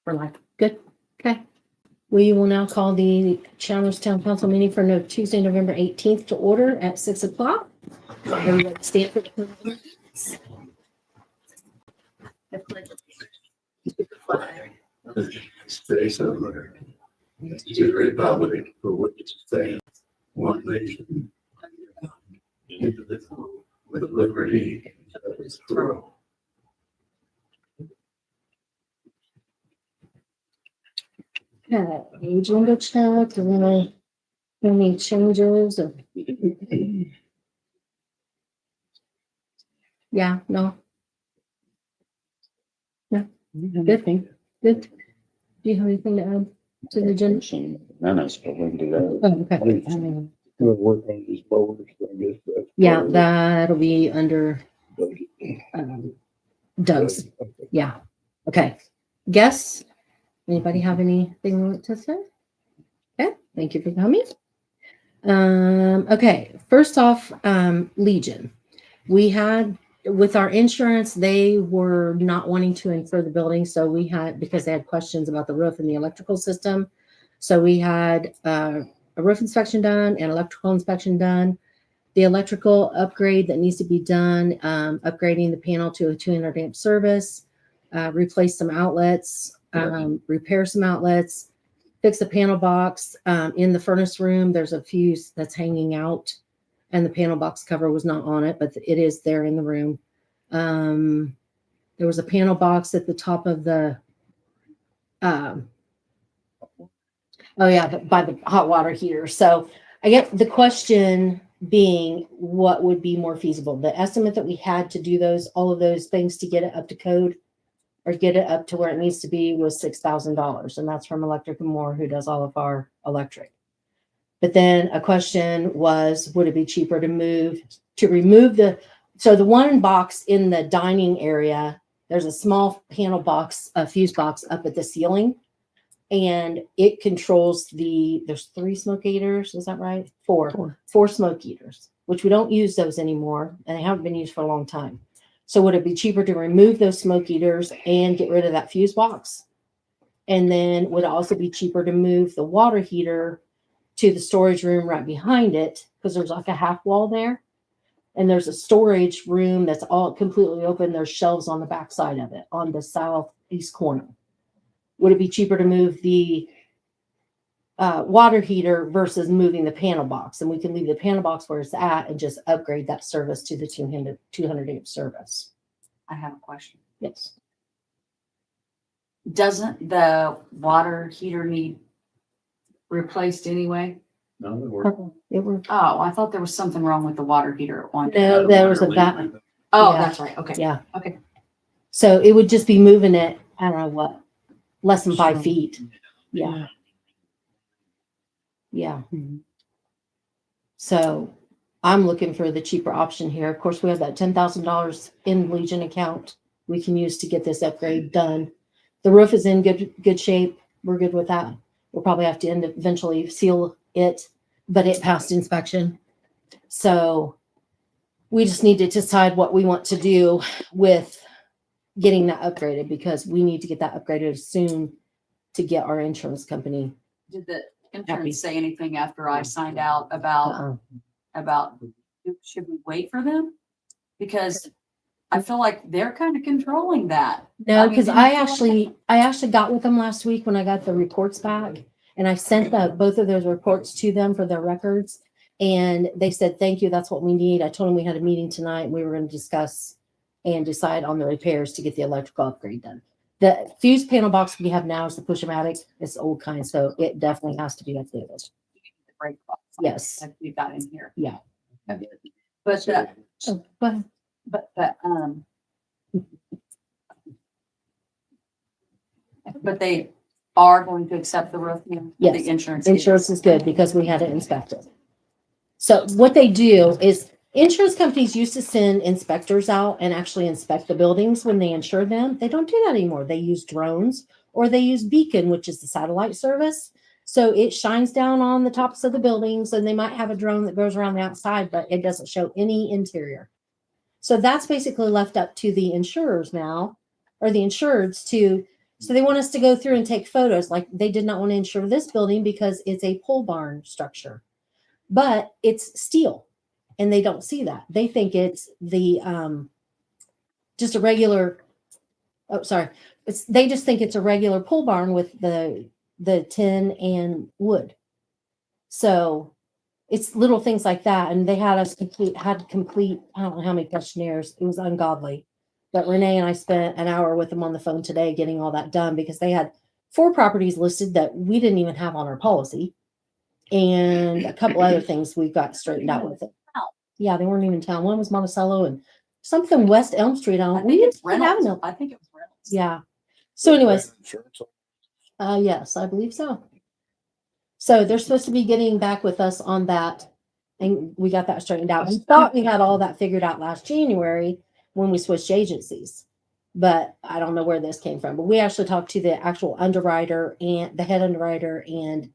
for life. Good. Okay. We will now call the Chalmers Town Council meeting for Tuesday, November 18th to order at 6 o'clock. Everybody stand for the pledge. The pledge to the flag. States of America, to the republic for which it stands, one nation, indivisible, with liberty and justice for all. Okay, agenda check, do we have any changes? Yeah, no. Good. Good. Do you have anything to add to the agenda? None of us, but we can do that. Oh, okay. We'll work on these boulders, I guess. That's Yeah, part of that'll be under it. Doug's. Yeah. Okay. Guess? Anybody have anything to say? Okay. Thank you for coming. Okay. First off, Legion. We had with our insurance, they were not wanting to insure the building. So we had, because they had questions about the roof and the electrical system. So we had a roof inspection done and electrical inspection done. The electrical upgrade that needs to be done, upgrading the panel to a 200 amp service, replace some outlets, repair some outlets, fix the panel box. In the furnace room, there's a fuse that's hanging out and the panel box cover was not on it, but it is there in the room. There was a panel box at the top of the, by the hot water heater. So I get the question being what would be more feasible. The estimate that we had to do all of those things to get it up to code or get it up to where it needs to be was $6,000. And that's from Electric and More, who does all of our electric. But then a question was, would it be cheaper to remove so the one box in the dining area, there's a small panel box, a fuse box up at the ceiling. And it controls there's 3 smoke eaters. Is that right? 4 smoke eaters, which we don't use those anymore. And they haven't been used for a long time. So would it be cheaper to remove those smoke eaters and get rid of that fuse box? And then would it also be cheaper to move the water heater to the storage room right behind it? Because there's like a half wall there. And there's a storage room that's all completely open. There's shelves on the back side of it on the southeast corner. Would it be cheaper to move the water heater versus moving the panel box? And we can leave the panel box where it's at and just upgrade that service to the 200 amp service. I have a question. Yes. Doesn't the water heater need replaced anyway? No, It were, Oh, I thought there was something wrong with the water heater at one. no, there was a Oh, yeah. that's right. Okay. Yeah. Okay. So it would just be moving it, I don't know what, less than 5 feet. Yeah. Yeah. So I'm looking for the cheaper option here. Of course, we have that $10,000 in Legion account we can use to get this upgrade done. The roof is in good shape. We're good with that. We'll probably have to eventually seal it, but it passed inspection. So we just need to decide what we want to do with getting that upgraded, because we need to get that upgraded soon to get our insurance company. Did the Happy. insurance say anything after I signed out about should we wait for them? Because I feel like they're kind of controlling that. No, I mean, because didn't I you feel actually got with them last week when I got the reports back, and I sent both of those reports to them for their records, and they said, thank you, that's what we need. I told them we had a meeting tonight and we were going to discuss and decide on the repairs to get the electrical upgrade done. The fuse panel box we have now is the Push-O-Matic. It's the old kind, so it definitely has to be updated. the break box? Yes. Like we've got in here. Yeah. But Oh, go ahead. but they are going to accept the roof now? Yes. The insurance. Insurance is good because we had it inspected. So what they do is insurance companies used to send inspectors out and actually inspect the buildings when they insure them. They don't do that anymore. They use drones or they use Beacon, which is the satellite service. So it shines down on the tops of the buildings, and they might have a drone that goes around the outside, but it doesn't show any interior. So that's basically left up to the insurers now, or the insureds, to So they want us to go through and take photos. Like they did not want to insure this building because it's a pole barn structure, but it's steel, and they don't see that. They think it's the just a regular. Oh, sorry. They just think it's a regular pole barn with the tin and wood. So it's little things like that. And they had us complete, I don't know how many questionnaires. It was ungodly. But Renee and I spent an hour with them on the phone today getting all that done because they had 4 properties listed that we didn't even have on our policy. And a couple other things we got straightened out with it. Yeah, they weren't even in town. One was Monticello and something West Elm Street. I think it's Reynolds. No. I think it was Reynolds. Yeah. So anyways, yes, I believe so. So they're supposed to be getting back with us on that. And we got that straightened out. We thought we had all that figured out last January when we switched agencies, but I don't know where this came from. But we actually talked to the actual underwriter and the head underwriter, and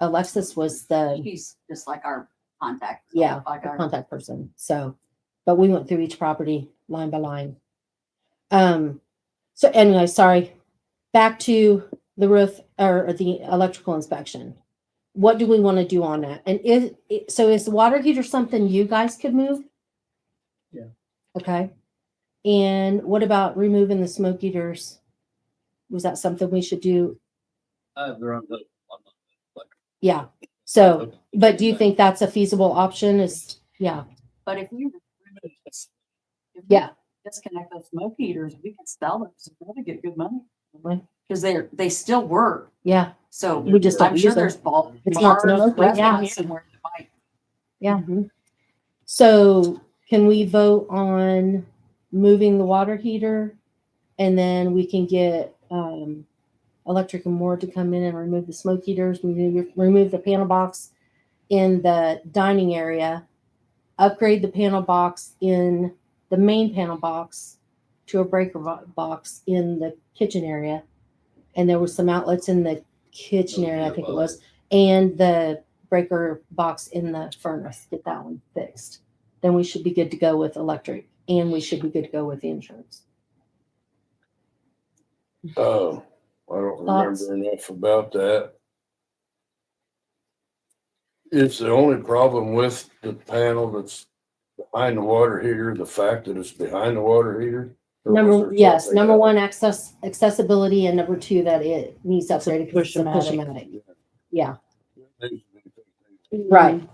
Alexis was He's just like our contact. yeah, Like the our contact person. So, but we went through each property line by line. So anyway, sorry. Back to the roof or the electrical inspection. What do we want to do on that? And is the water heater something you guys could move? Yeah. Okay. And what about removing the smoke eaters? Was that something we should do? Yeah. So, but do you think that's a feasible option? Yeah. But if we Yeah. disconnect those smoke heaters, we could sell them. So we're gonna get good money Right. because they still work. Yeah. So We just don't I'm sure use them. there's It's not bars, smoking, yeah. restaurants, and where you might. Yeah. So can we vote on moving the water heater, and then we can get Electric and More to come in and remove the smoke heaters, remove the panel box in the dining area, upgrade the panel box in the main panel box to a breaker box in the kitchen area. And there was some outlets in the kitchen area, I think it was, and the breaker box in the furnace. Get that one fixed. Then we should be good to go with electric, and we should be good to go with the insurance. Oh, I don't Thoughts? remember enough about that. Is the only problem with the panel that's behind the water heater, the fact that it's behind the water heater? Or was there something Number else? 1, accessibility, and number 2, that it needs It's a upgraded because it's a push-o-matic. push-o-matic. Yeah, It needs to be fixed. right.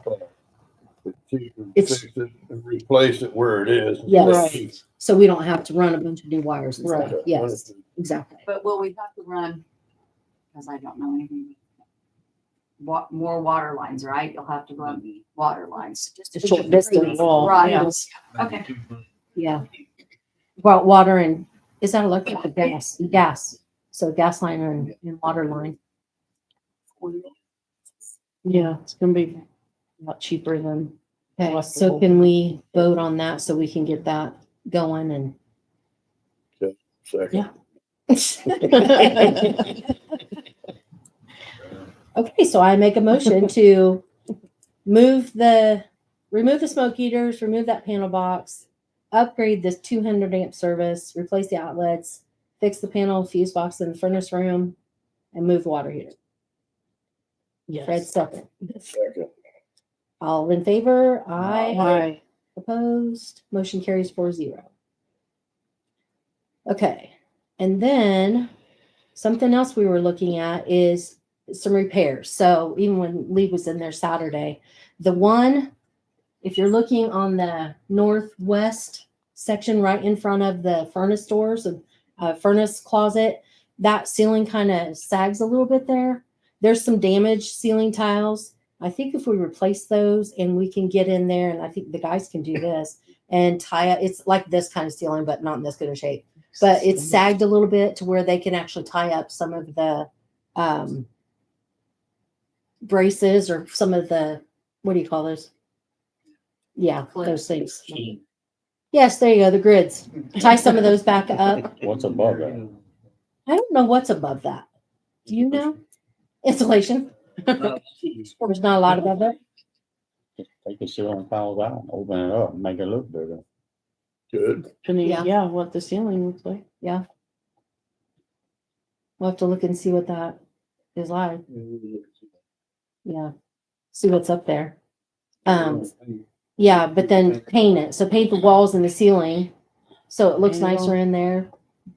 If you can It's- fix it and replace it where it is. Yes. Right. So we don't have to run a bunch of new wires and stuff. Right. Yes, exactly. But will we have to run? Because I don't know anything. More water lines, right? You'll have to run water lines. Just A short distance. Wall, Right. yeah. Okay. Yeah. Well, water and, is that electric or gas? Gas. So gas line and water line. Yeah, it's gonna be a lot cheaper than. Okay, Electrical. so can we vote on that so we can get that going and? Second. Yeah. Okay, so I make a motion to remove the smoke heaters, remove that panel box, upgrade this 200 amp service, replace the outlets, fix the panel fuse box in the furnace room, and move the water heater. Fred Yes. second. Second. All in favor? Aye. Aye. Opposed? Motion carries 4-0. Okay, and then something else we were looking at is some repairs. So even when Lee was in there Saturday, the one, if you're looking on the northwest section right in front of the furnace doors, furnace closet, that ceiling kind of sags a little bit there. There's some damaged ceiling tiles. I think if we replace those and we can get in there, and I think the guys can do this and tie it, it's like this kind of ceiling, but not in this good of shape. But it's sagged a little bit to where they can actually tie up some of the braces or some of the, what do you call those? Yeah, those things. Yes, there you go, the grids. Tie some of those back up. What's above that? I don't know what's above that. Do you know? Insulation. There's not a lot above it. Just take the ceiling tiles out, open it up, and make it look bigger. Good. Depending, Yeah. yeah, what the ceiling looks like. Yeah. We'll have to look and see what that is like. Yeah. See what's up there. Yeah, but then paint it. So paint the walls and the ceiling. So it looks Paint it nicer all. in there.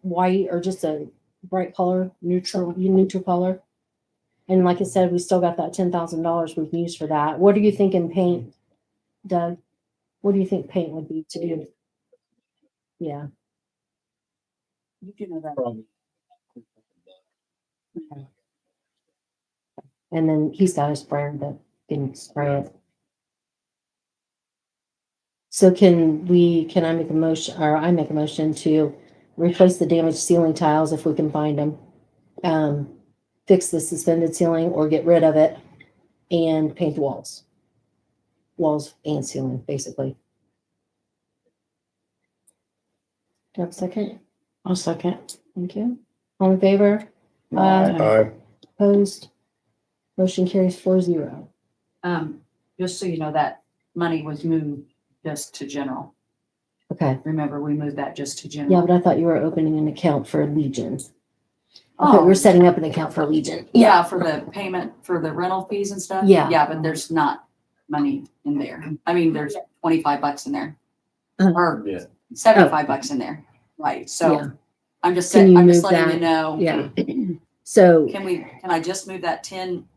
White or just a bright color, Neutral. neutral color. And like I said, we still got that $10,000 we can use for that. What are you thinking paint, Doug? What do you think paint would be to do? Yeah. You do know that. And then he's got a sprayer that can spray it. So can I make a motion, or I make a motion to replace the damaged ceiling tiles if we can find them? Fix the suspended ceiling or get rid of it and paint the walls. Walls and ceiling, basically. Do you have a second? I'll second. Thank you. All in favor? I, Opposed? Motion carries 4-0. Just so you know, that money was moved just to general. Okay. Remember, we moved that just to Yeah, general. but I thought you were opening an account for Legion. I thought we were setting up an account for Legion. Yeah, for the payment for the rental fees and stuff. Yeah. Yeah, but there's not money in there. I mean, there's $25 in there. Uh-huh. Or Yeah. $75 in there. Right, Yeah. so I'm just Can saying, you I'm just move letting you that? know. Yeah. So, Can I just move that 10?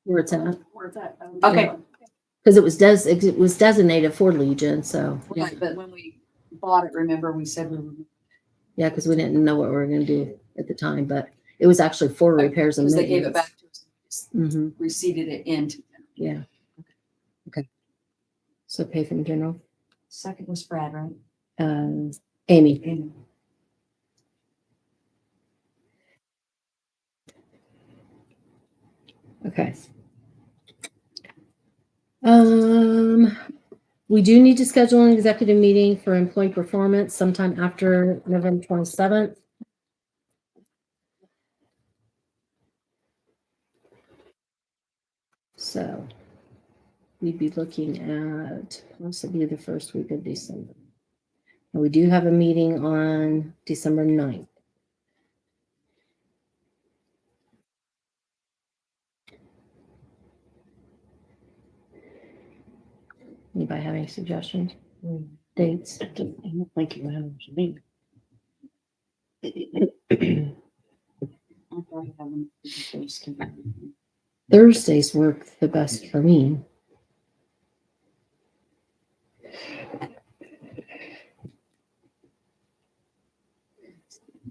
where it's at, Okay, because it was designated for Legion, so, right, but when we bought it, remember, we said we were, yeah, because we didn't know what we were gonna do at the time, but it was actually for repairs and because they gave it maintenance. back to us. Mm-hmm, Receipted it into. yeah. Okay. So pay from general. Second was Brad, right? Amy. And Okay. We do need to schedule an executive meeting for employee performance sometime after November 27th. So we'd be looking at possibly the first week of December. And we do have a meeting on December 9th. Anybody have any suggestions? Dates? I don't think it matters to me. Thursdays work the best for me.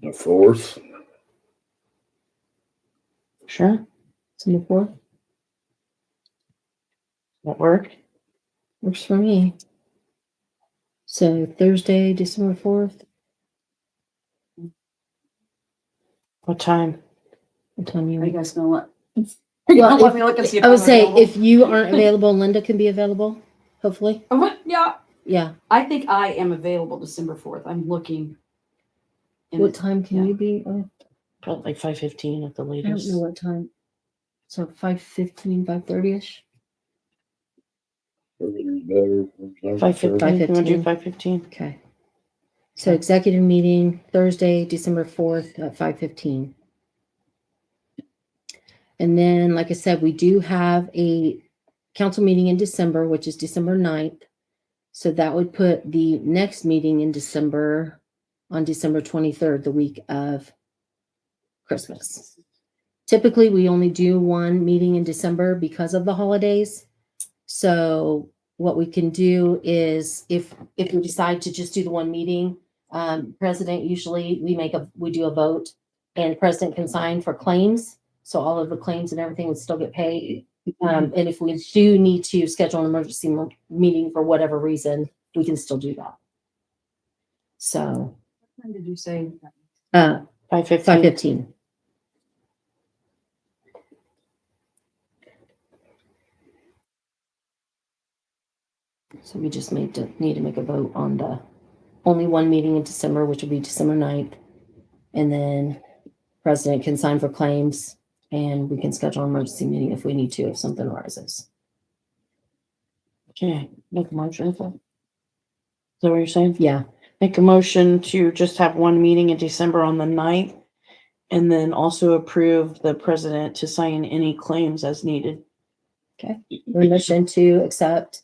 the 4th. Sure. December 4th That work? works for me. So Thursday, December 4th. What time? What time you are you want? guys gonna let? Well, Let me look and see if I would I'm say available. if you aren't available, Linda can be available, hopefully. Yeah, Yeah. I think I am available December 4th. I'm looking. And What time can you be? Probably like 5:15 at the I don't latest. know what time. So 5:15, 5:30ish. Earlier better. 5:15. You wanna do 5:15? 5:15? Okay. So executive meeting Thursday, December 4th at 5:15. And then, like I said, we do have a council meeting in December, which is December 9th. So that would put the next meeting in December on December 23rd, the week of Christmas. Typically, we only do one meeting in December because of the holidays. So what we can do is if we decide to just do the one meeting, president usually we do a vote and president can sign for claims. So all of the claims and everything would still get paid. And if we do need to schedule an emergency meeting for whatever reason, we can still do that. So, when did you say? 5:15. 5:15. So we just need to make a vote on the only one meeting in December, which will be December 9th. And then president can sign for claims and we can schedule an emergency meeting if we need to, if something arises. Okay, make a motion for. Is that what you're saying? Yeah. Make a motion to just have one meeting in December on the 9th. And then also approve the president to sign any claims as needed. Motion to accept,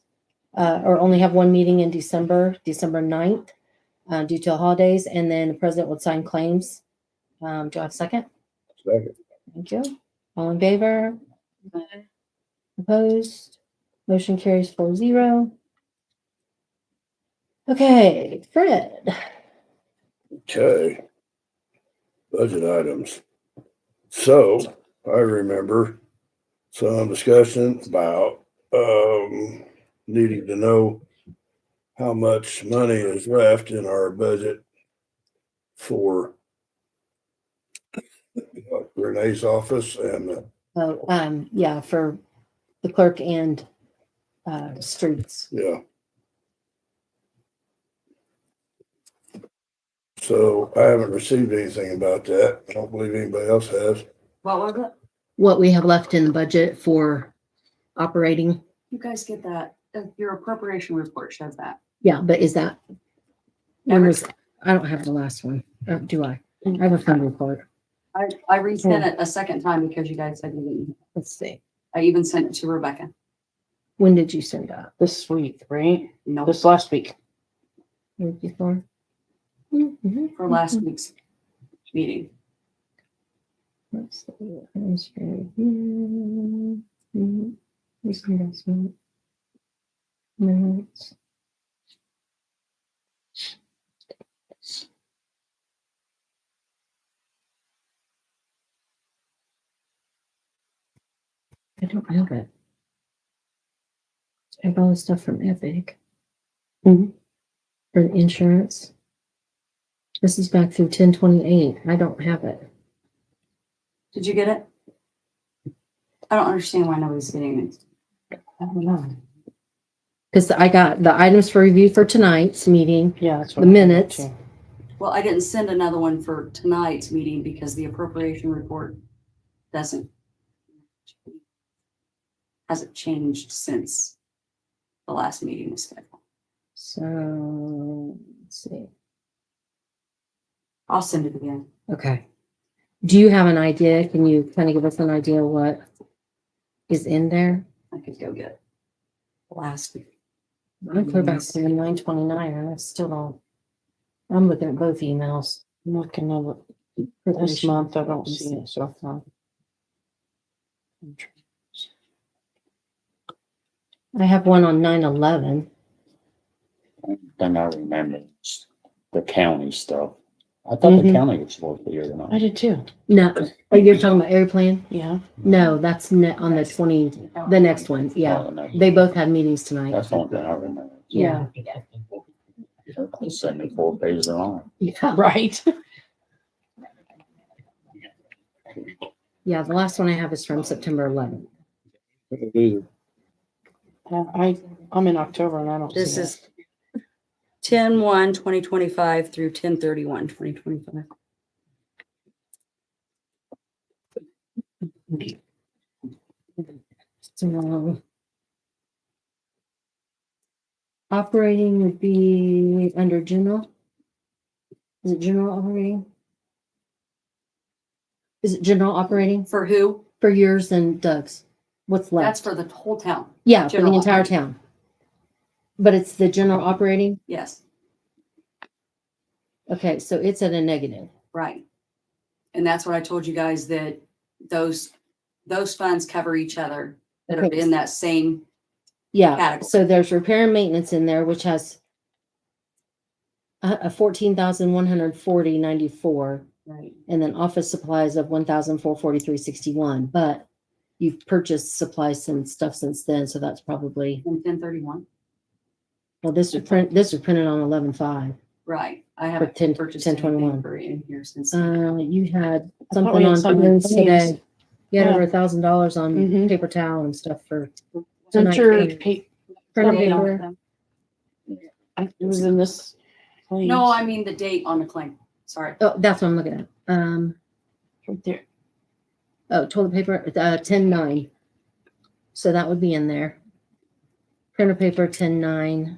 or only have one meeting in December 9th, due to holidays, and then the president would sign claims. Do I have a second? Second. Thank you. All in favor? Opposed? Motion carries 4-0. Okay, Fred. Okay. Budget items. So I remember some discussion about, needing to know how much money is left in our budget for Renee's office and, Oh, yeah, for the clerk and streets. yeah. So I haven't received anything about that. I don't believe anybody else has. What was it? What we have left in the budget for operating. You guys get that? Your appropriation report shows that. Yeah, but is that? When was, I don't have the last one, do I? I have a fund report. I resent it a second time because you guys said you didn't. Let's see. I even sent it to Rebecca. When did you send that? This week, right? No, This last week. Week before? Mhm. for last week's meeting. Let's see. Let's see. This investment. Minutes. I don't have it. I have all the stuff from Epic. Mhm. For the insurance. This is back through 10/28. I don't have it. Did you get it? I don't understand why nobody's getting it. I don't know. Because I got the items for review for tonight's meeting. Yeah, that's The what. I got minutes. too. Well, I didn't send another one for tonight's meeting because the appropriation report hasn't changed since the last meeting was scheduled. So, let's see. I'll send it again. Okay. Do you have an idea? Can you kind of give us an idea what is in there? I could go get last week. I'm clear back to 9/29 and I still don't. I'm looking at both emails. I'm looking at it for this month. I don't see it so far. I have one on 9/11. Then I remember the county stuff. I thought the Mhm. county was supposed to be here I tonight. did too. No, oh, you're talking about area plan? Yeah. No, that's on the 20, the next one. Yeah, Oh, no. they both had meetings tonight. That's the only thing I remember. Yeah. It's 74 pages long. Yeah. Right. Yeah, the last one I have is from September 11th. Yeah, I'm in October and I don't see This it. is 10/1/2025 through 10/31/2025. So operating would be under general. Is it general operating? Is it general operating For who? for yours and Doug's? What's That's left? for the whole town. Yeah, for the general entire operating. town. But it's the general operating? Yes, Okay, so it's at a negative. right. And that's what I told you guys, that those funds cover each other that are Okay. in that same, Yeah, Category. so there's repair and maintenance in there, which has a 14,140.94, right. and then office supplies of 1,443.61. But you've purchased supplies and stuff since then, so that's probably, And 10/31, well, this was printed on 11/5. right. I For haven't 10 purchased 10/21. anything for in here since. You had I thought we something had on something balloons for today. these. You had Yeah. over $1,000 on Mhm. paper towel and stuff for Censure tonight. Printer something paper. It was in this. place. No, I mean the date on the claim. Sorry. Oh, that's what I'm looking at. Right there. Oh, toilet paper, 10/9. So that would be in there. Printer paper, 10/9.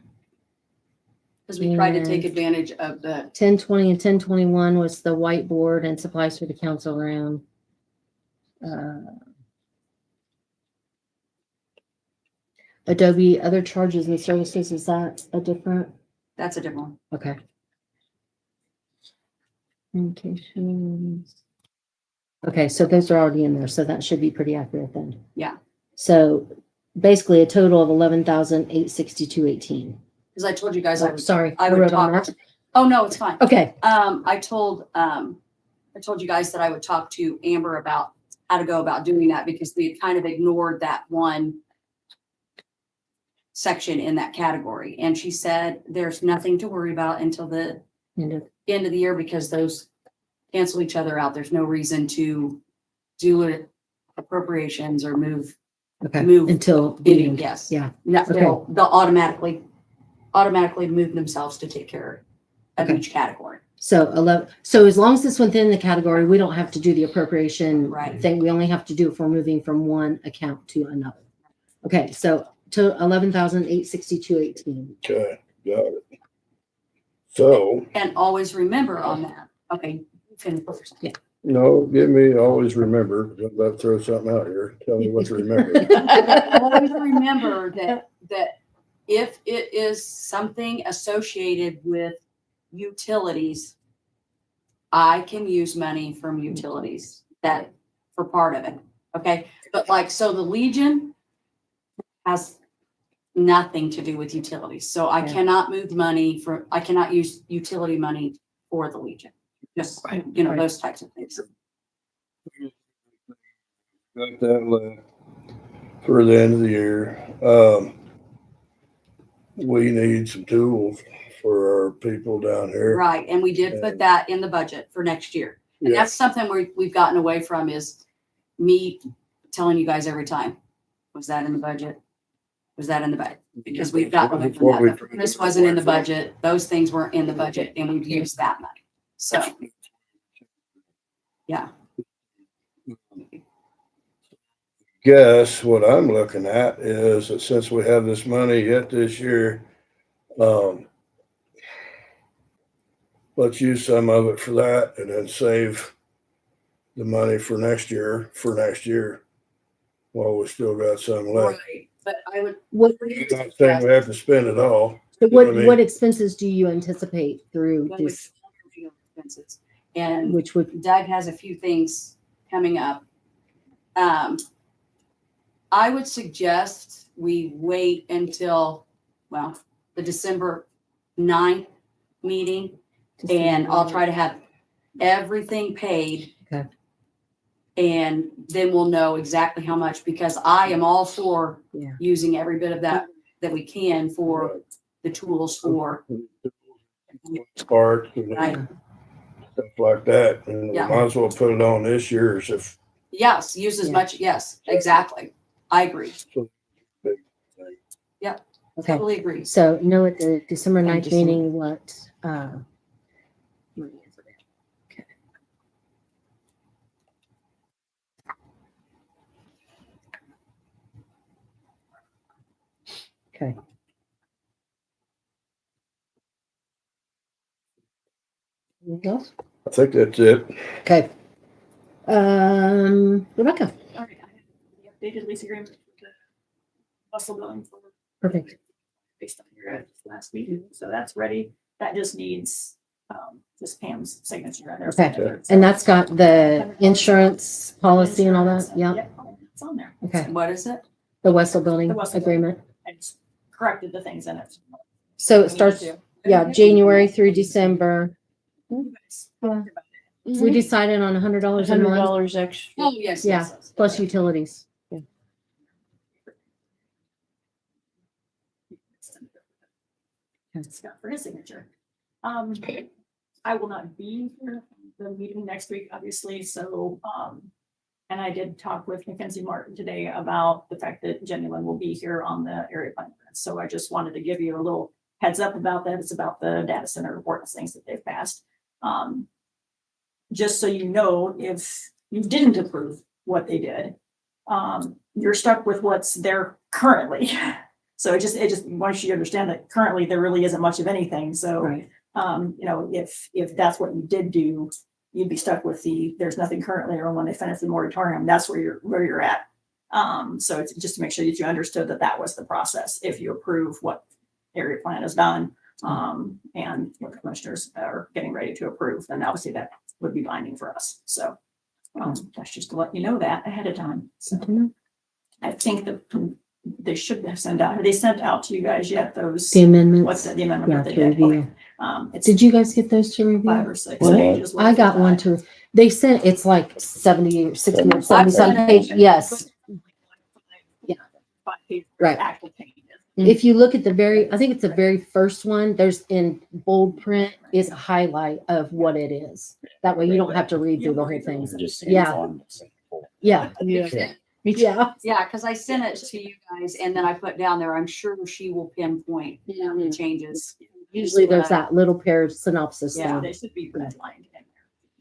Because we tried to take And- advantage of the, 1020 and 1021 was the whiteboard and supplies for the council room. Adobe other charges and services, is that a different? that's a different one. Okay. Communications. Okay, so those are already in there, so that should be pretty accurate then. Yeah. So basically a total of 11,862.18. Because I told you guys I Oh, would, sorry, I I would wrote on talk. that. Oh, no, it's fine. Okay, I told you guys that I would talk to Amber about how to go about doing that because we had kind of ignored that one section in that category. And she said, there's nothing to worry about until the end of- end of the year because those cancel each other out. There's no reason to do it appropriations or move okay, Move until the any, end. yes. Yeah, No, Okay. they'll automatically move themselves to take care of Okay. each category. so 11, so as long as it's within the category, we don't have to do the appropriation Right. thing. We only have to do if we're moving from one account to another. Okay, so to 11,862.18. Okay, got it. So, And always remember on that. Okay, finish first. no, give me, always remember, I'm about to throw something out here, tell me what to remember. Always remember that if it is something associated with utilities, I can use money from utilities that for part of it. Okay, but like, so the Legion has nothing to do with utilities. So I Yeah. cannot move money I cannot use utility money for the Legion. Just, you know, Right. those types of things. Got that left for the end of the year. We need some tools for our people down here. Right, and we did put that in the budget for next year. And Yeah, that's something we've gotten away from is me telling you guys every time, was that in the budget? Was that in the budget? Because we've gotten away from What we- that. This wasn't in the budget. Those things weren't in the budget and we've used that money. So, yeah, Guess what I'm looking at is that since we have this money yet this year, let's use some of it for that and then save the money for next year, while we still got some left. right. But I would. What, I'm not saying we have to spend it all. so You know what I mean? what expenses do you anticipate through Well, with this, all your legal expenses. And which would, Doug has a few things coming up. I would suggest we wait until, well, the December 9th meeting, and I'll try to have everything paid. Okay. And then we'll know exactly how much, because I am all for Yeah. using every bit of that we can for the tools for. Spark, Right. stuff like that, and we Yeah. might as well put it on this year's if. Yes, use as Yeah. much, yes, exactly. I agree. okay. Totally agree. So no, at the December And 9th December- meeting, what, money is it? Okay. Okay. Anything else? I think that's it. Okay. Rebecca, All right, I have the updated lease agreement for the bustle building for perfect. based on your last meeting, so that's ready. That just needs just Pam's signature. on there. Okay. And that's got the insurance policy and all that? Yeah. Yep, it's on there. Okay. What is it? The Wessel Building The Wessel Agreement. I just corrected the things in it. So We it need starts, to. yeah, January through December. You guys Yeah. talked about it. We decided on $100 a month $100 extra. Oh, yes, Yeah, yes, yes. plus utilities. Scott for his signature. I will not be here for the meeting next week, obviously, so, and I did talk with Mackenzie Martin today about the fact that Jenny Lynn will be here on the area plan. So I just wanted to give you a little heads up about that. It's about the data center ordinance things that they've passed. Just so you know, if you didn't approve what they did, you're stuck with what's there currently. So it just wants you to understand that currently there really isn't much of anything. So, Right. if that's what you did do, you'd be stuck with there's nothing currently, or when they finish the moratorium, that's where you're at. So it's just to make sure that you understood that was the process. If you approve what area plan is done, and what the commissioners are getting ready to approve, then obviously that would be binding for us. So, that's just to let you know that ahead of time. So I think that they should have have they sent out to you guys yet those, The amendments. what's that, the amendment Yeah, that they to did? Okay. review. It's Did you guys get those to review? 5 or 6 What? pages. I got one to, they sent, it's like 70 or 60 or 70 I've some seen it. page. Yes. Yeah. 5 pages. Right. Actual pages. If you look at I think it's the very first one, there's in bold print is a highlight of what it is. That way you don't have to read through the whole thing. Just Yeah. informed. Yeah. Yeah. Yeah. Yeah, because I sent it to you guys and then I put down there, I'm sure she will pinpoint the changes. Usually there's that little pair of synopsis. Yeah. thing. They should be redlined in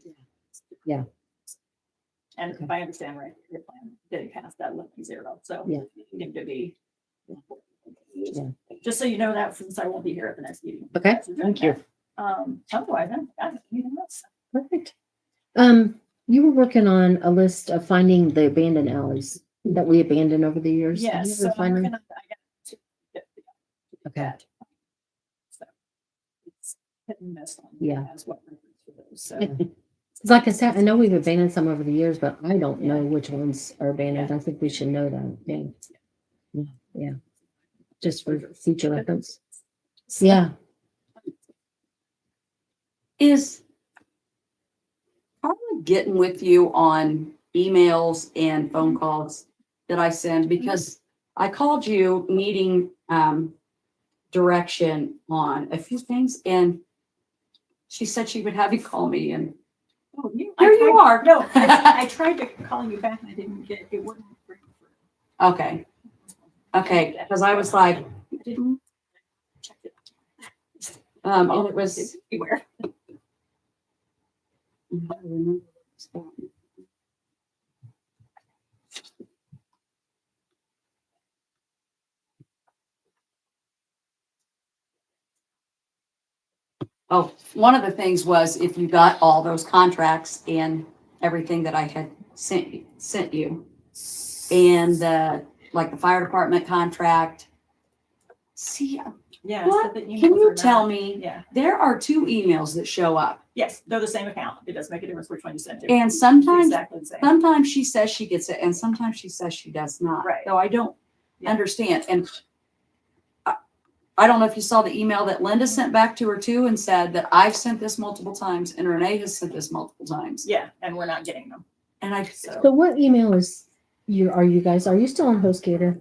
there. Yeah. And if I understand right, your plan didn't pass that 11-0, so Yeah. you need to be. Yeah. Just so you know that, since I won't be here at the next meeting. Okay. Thank you. Otherwise, I'm anything else. Perfect. You were working on a list of finding the abandoned alleys that we abandoned over the years. Have you Yes, ever so I'm find them? working on, I got to get Okay. that. So it's hit and miss on Yeah. as what reference for those. So Yeah. 'Cause like I said, I know we've abandoned some over the years, but I don't know which ones are abandoned. I think we should know that. Yeah. Yeah. Just for future reference. Yeah. Is probably getting with you on emails and phone calls that I send, because I called you needing direction on a few things, and she said she would have you call me, and oh, here you are. No, I tried to call you back and I didn't get it. Wouldn't bring through. Okay. Because I was like, I didn't check it. and it was. It's everywhere. Oh, one of the things was if you got all those contracts and everything that I had sent you, and like the fire department contract. See, Yeah. what? so that Can emails you are tell not- me? Yeah. There are 2 emails that show up, Yes, they're the same account. It does make a difference which one you send to. and It's sometimes exactly the same. sometimes she says she gets it, and sometimes she says she does not. Right. So I don't Yeah. understand. And I don't know if you saw the email that Linda sent back to her too, and said that I've sent this multiple times and Renee has sent this multiple times. Yeah, and we're not getting them. And I So what email is are you still on HostGator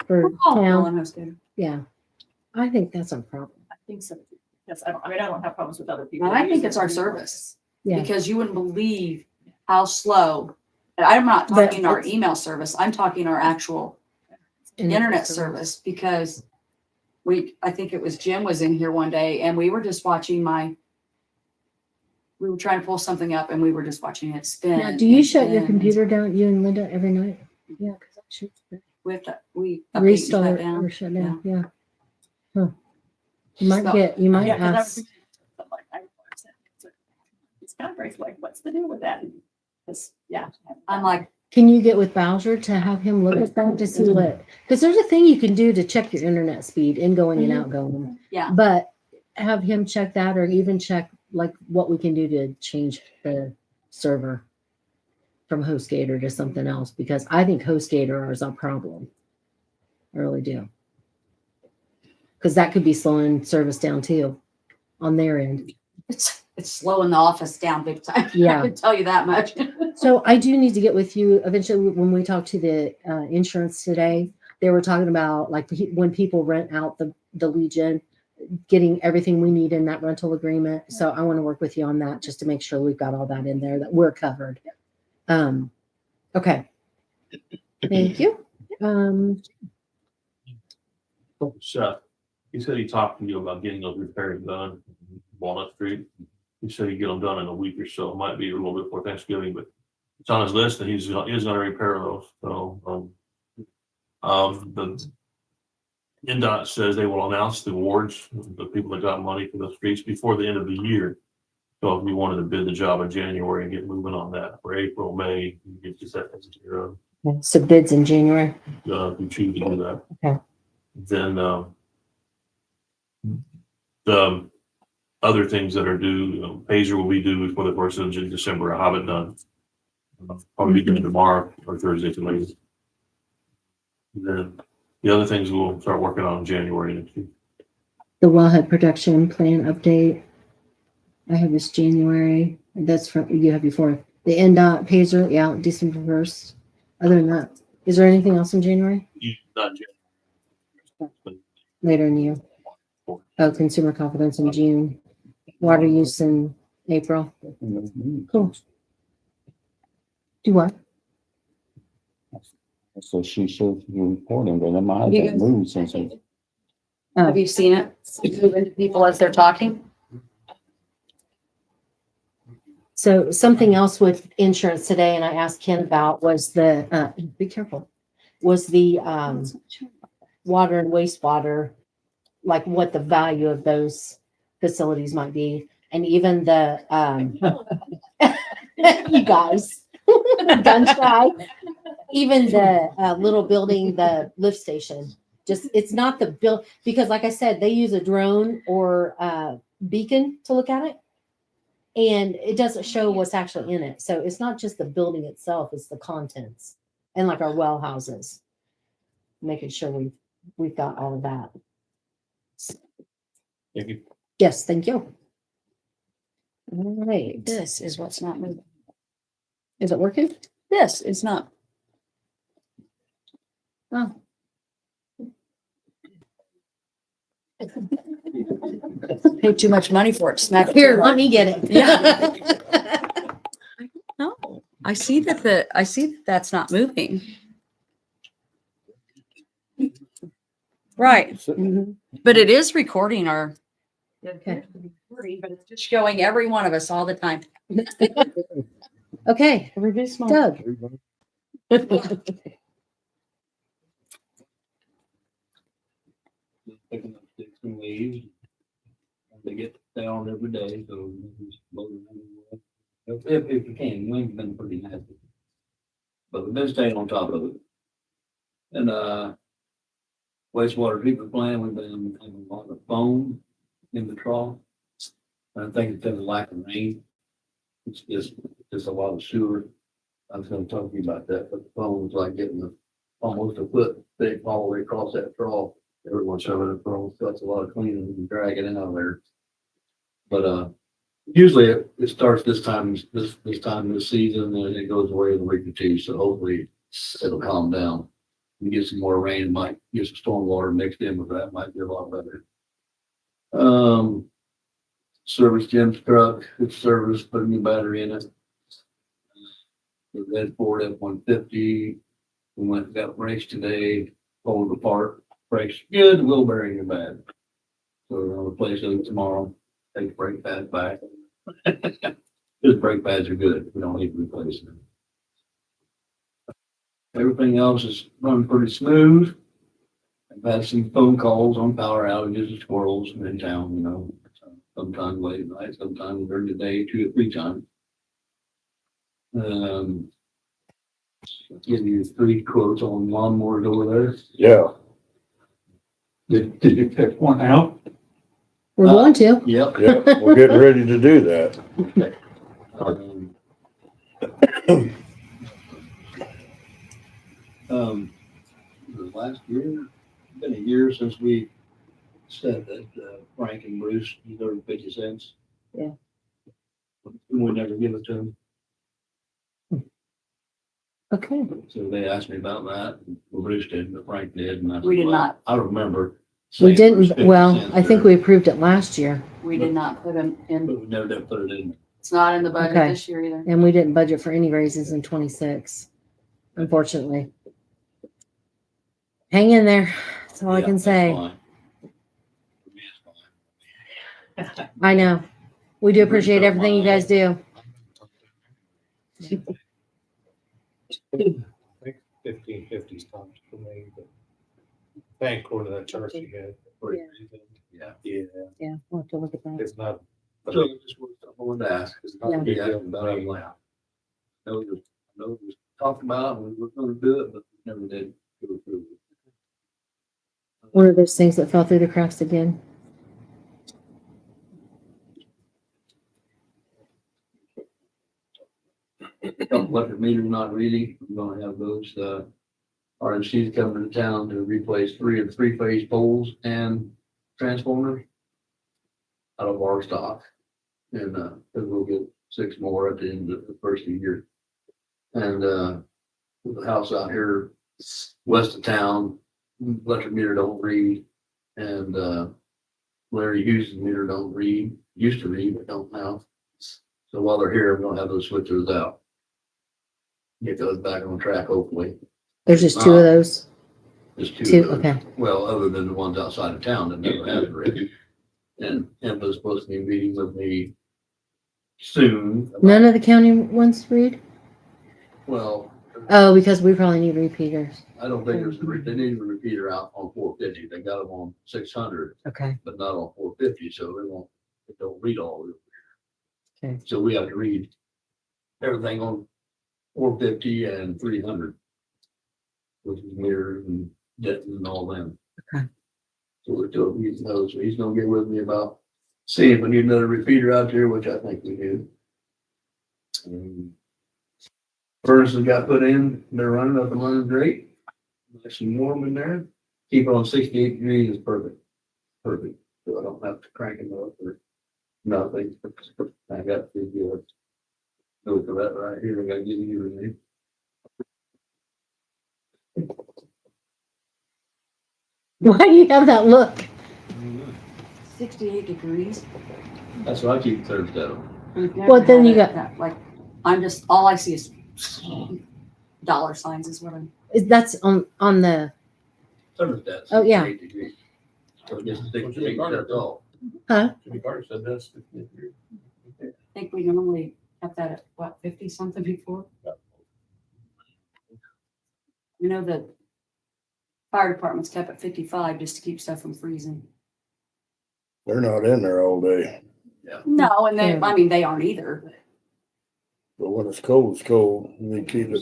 for town? Yeah. I think that's our problem. I think so. Yes, I don't have problems with other people. I think it's our service, Yeah. because you wouldn't believe how slow. And I'm not But talking our it's- email service. I'm talking our actual internet service, because I think it was Jim was in here one day and we were just watching we were trying to pull something up and we were just watching it spin. Now, do you and shut your spin. computer down, you and Linda, every night? Yeah, because I should We have to, we update and shut restart down. or shut down. Yeah. Huh. You might So- you might Yeah, 'cause I ask. was like, it's kind of breaks, like, what's the deal with that? Yeah. I'm like, Can you get with Bowser to have him look at that to see what? Because there's a thing you can do to check your internet speed, ingoing and outgoing. yeah, But have him check that, or even check like what we can do to change the server from HostGator to something else, because I think HostGator is our problem. I really do. Because that could be slowing service down too on their end. it's slowing the office down big time. Yeah. I can tell you that much. So I do need to get with you eventually. When we talked to the insurance today, they were talking about like when people rent out the Legion, getting everything we need in that rental agreement. So I want to work with you on that just to make sure we've got all that in there, that we're covered. Okay. Thank you. Seth, he said he talked to you about getting those repairs done, on Walnut Street. He said he'd get them done in a week or so. It might be a little bit before Thanksgiving, but it's on his list and he's gonna repair those. So, NDOT says they will announce the awards, the people that got money for the streets before the end of the year. So if you wanted to bid the job in January and get moving on that for April, May, you get just that taken care of. So bids in January. If you choose to do that. Okay. Then, the other things that are due, Pager will be due before the first of December. I have it done. Probably be done tomorrow or Thursday at the latest. Then the other things we'll start working on in January next week. The wellhead production plan update. I have this January. That's from you have before. The NDOT Pager, yeah, December 1st. Other than that, is there anything else in January? Not January. Later in the year. Oh, consumer confidence in June. Water use in April. Cool. Do what? So she should be reporting, but I might You have guys- moved since it. Have you seen it move into people as they're talking? So something else with insurance today, and I asked Ken about was the, be careful, was the, water and wastewater, like what the value of those facilities might be. And even the, you guys, gun shy, even the little building, the lift station, just, it's not the bill, because like I said, they use a drone or a beacon to look at it. And it doesn't show what's actually in it. So it's not just the building itself, it's the contents and like our well houses. Making sure we've got all of that. Thank you. Yes, thank you. All right. This is what's not moving. Is it working? This is not. Oh. Paid too much money for it. Smack Here, let me get it. Yeah. No, I see that that's not moving. Right, but it is recording our. Okay. But it's just showing every one of us all the time. Okay, Everybody's small. Doug. Picking up sticks and leaves. They get down every day, so just blow them anyway. If you can, wind's been pretty nasty. But we've been staying on top of it. And, wastewater treatment plant, we've been having a lot of foam in the trough. I think it's because of lack of rain. It's just a lot of sewer. I was gonna talk to you about that, but the foam was like getting almost a foot thick all the way across that trough. Everyone's shoving it across, so that's a lot of cleaning and dragging it out of there. But, usually it starts this time this season, and it goes away in a week or two, so hopefully it'll calm down. We get some more rain, might get some storm water mixed in with that, might be a lot better. Service Jim's truck, it's service, put a new battery in it. The red Ford F-150, we went and got brakes today, pulled apart, brakes good, wheel bearing are bad. So we're gonna replace those tomorrow, take the brake pads back. His brake pads are good, we don't need to replace them. Everything else is running pretty smooth. I've had some phone calls on power outages and squirrels in town, you know, sometimes late at night, sometimes during the day, 2 or 3 times. Give you 3 quotes on lawnmowers over there. Yeah. Did you pick one out? We're going to. Yep. Yeah, we're getting ready to do that. Last year, been a year since we said that Frank and Bruce deserve 50 cents. Yeah. We never give it to them. Okay. So they asked me about that. Well, Bruce did, but Frank did. And I said, We did well, not. I remember. We saying there was didn't, 50 well, cents I think there, we approved it last year We did not put them in. But we never did put it in. It's not in the budget Okay. this year either. and we didn't budget for any raises in 26, unfortunately. Hang in there. That's all I Yeah, can that's say. fine. For me, it's fine. I know. We do appreciate everything you guys do. I think 1550 stops for me, but Thank according to that chart you had. Yeah. Yeah, we'll have to look at that. It's not. So it's just what I wanted to ask, because Yeah. not be asking about it now. I know it was talked about, and we were gonna do it, but we never did go through it. One of those things that fell through the cracks again. Electric meters not reading, we're gonna have those, RNC's coming to town to replace 3 of the 3-phase poles and transformers out of our stock. And, cause we'll get 6 more at the end of the first of the year. And, the house out here west of town, electric meter don't read. And, Larry Hughes' meter don't read, used to read, but don't now. So while they're here, we're gonna have those switchers out. Get those back on track, hopefully. There's just two of those. Just two. Two, of those. okay. Well, other than the ones outside of town that never has read. And Emma's supposed to be meeting with me soon. None of the county ones read? Well, Oh, because we probably need repeaters. I don't think they need a repeater out on 450. They got them on 600, Okay. but not on 450, so they don't read all of it. Okay. So we have to read everything on 450 and 300. Which is mirrors and Denton and all them. Okay. So we're still using those, so he's gonna get with me about seeing if we need another repeater out there, which I think we do. Furnaces got put in, they're running up and running great. Nice and warm in there. Keep it on 68 degrees is perfect. Perfect. So I don't have to crank them up or nothing. I got to do go for that right here. I gotta give you a name. Why do you have that look? 68 degrees. That's what I keep thermostat on. We've never Well, then had you it got- that, like, I'm just, all I see is dollar signs is what I'm. That's on the, Thermostat. Oh, yeah. 68 degrees. So it gets 68, that's all. Jimmy Carter said that's. I think we normally have that at what, 50 something before? You know, the fire department's kept at 55 just to keep stuff from freezing. They're not in there all day, No, and they, Yeah. I mean, they aren't either. but when it's cold, it's cold. They keep it.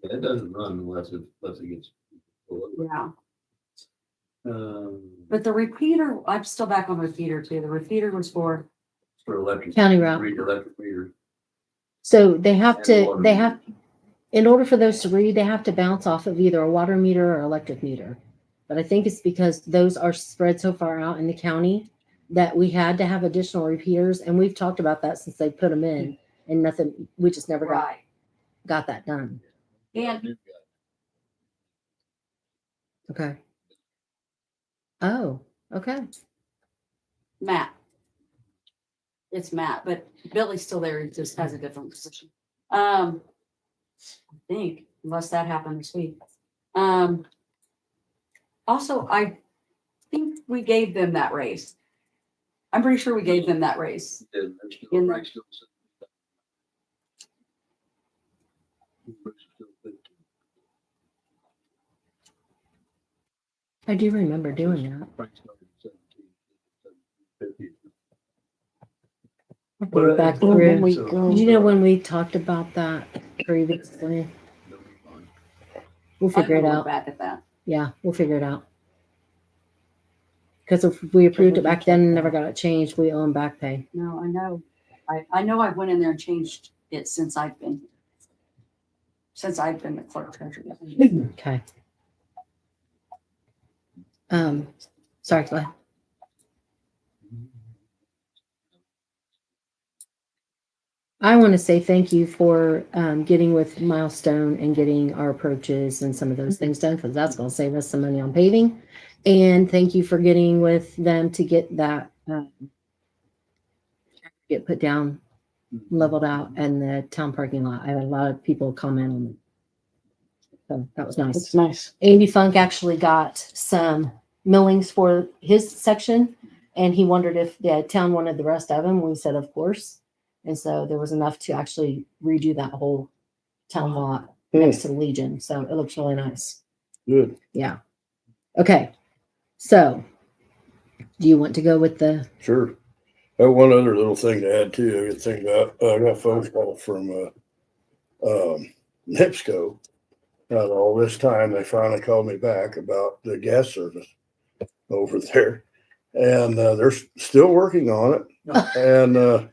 It doesn't run unless it gets. Yeah. Um, But the repeater, I'm still back on repeater too. The repeater was for, for electric. County route. Read electric meters. so they have And to, water they meter. have, in order for those to read, they have to bounce off of either a water meter or electric meter. But I think it's because those are spread so far out in the county that we had to have additional repeaters. And we've talked about that since they put them in and nothing, we just never right. got that done. And Okay. Oh, okay. Matt. It's Matt, but Billy's still there. He just has a different position. I think, unless that happened this week. Also, I think we gave them that raise. I'm pretty sure we gave them that raise. And they're still- In the- right, still- I do remember doing that. Frank's started at 17, 17, 50. Go back Well, through. When we So- go- Did you know when we talked about that previously? They'll be fine. We'll figure it I know we're out. bad at that. Yeah, we'll figure it out. Because if we approved it back then and never got it changed, we owe them back pay. No, I know. I know I went in there and changed it since I've been here. Since I've been the clerk treasurer. Okay. Sorry, go ahead. I want to say thank you for getting with Milestone and getting our approaches and some of those things done, because that's going to save us some money on paving. And thank you for getting with them to get that get put down, leveled out, and the town parking lot. I had a lot of people comment on it. So that was nice. It's nice. Andy Funk actually got some millings for his section, and he wondered if the town wanted the rest of them. We said, of course. And so there was enough to actually redo that whole town lot next to the Legion. So it looks really nice. Good. Yeah. Okay. So do you want to go with the, Sure. One other little thing to add too, I could think about, I got a phone call from, NIPSCO. Not all this time, they finally called me back about the gas service over there. And, they're still working on it. And,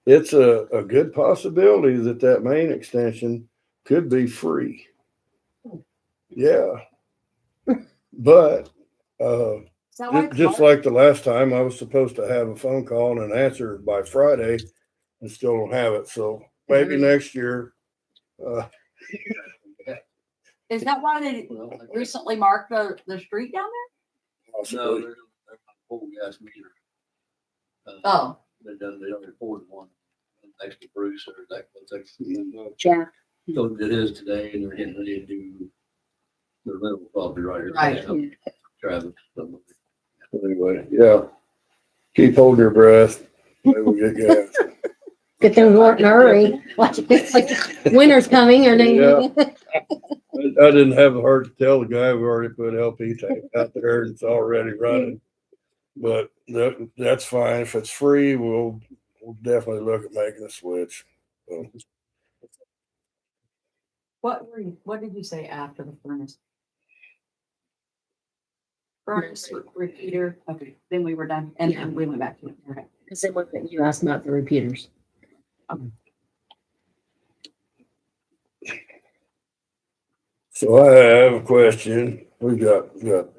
it's a good possibility that that main extension could be free. Yeah. But, Is that why? just like the last time, I was supposed to have a phone call and an answer by Friday and still don't have it. So maybe next year. Is that why they recently marked the street down No, Possibly. they're full gas meter. there? Oh, They done reported one next to Bruce or that. yeah, So it is today and they're getting ready to do their little property right here. Right. Travis. Anyway, yeah. Keep holding your breath. Maybe we'll get gas. good thing we weren't in a hurry. Watch it, it's like winter's coming or Yeah. they. I didn't have the heart to tell the guy we already put LP tank out there and it's already running. But that's fine. If it's free, we'll definitely look at making a switch. So, what did you say after the furnace? Furnace repeater. Okay, then we were done and then we went back to it. Okay. Because then what you asked about the repeaters. So I have a question. We've got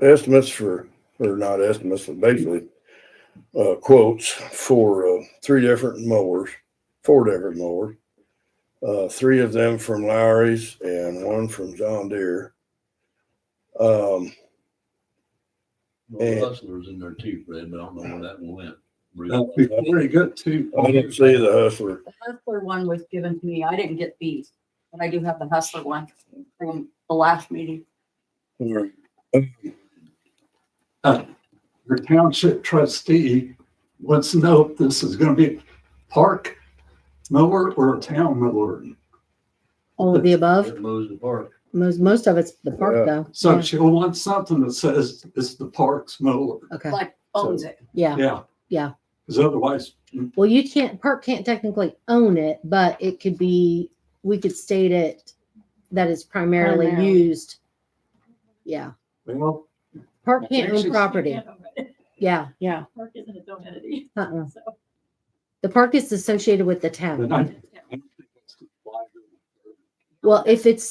estimates or not estimates, but basically quotes for 4 different mowers. 3 of them from Lowry's and 1 from John Deere. Well, the Hustler's in there too, Fred, but I don't know where that one went. Before you get to. I didn't see the Hustler. The Hustler one was given to me. I didn't get these, but I do have the Hustler one from the last meeting. Your township trustee wants to know if this is gonna be a park mower or a town mower. All of the above. It mows the park. Most of it's the park Yeah. though. So Yeah. she'll want something that says it's the park's mower. Okay. Like owns it. Yeah. Yeah. Yeah. Because otherwise, Well, park can't technically own it, but it could be, we could state it that it's primarily Primarily. used. Yeah. well, Park can't own Actually, property. Yeah. Yeah. Park isn't its own entity. Uh-uh. So, The park is associated with the then town. I don't think it's Well, if it's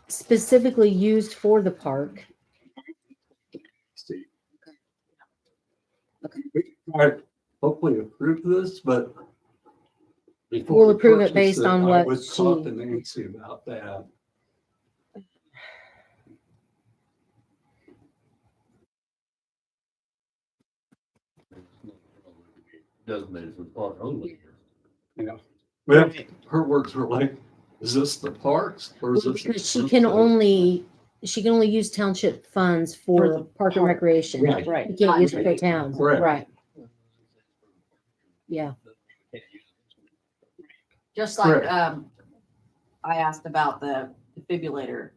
specifically used for the park, see. Okay. We can try to hopefully approve this, but. before We'll we approve it purchase based on I what would talk she- to Nancy about that. Designated for park only. Well, her words were like, is this the parks or is this? because she can only use township funds For for the park and park. recreation. Right. Right. You can't use it for town. Correct. Right. Yeah. Just like, Correct. I asked about the defibrillator.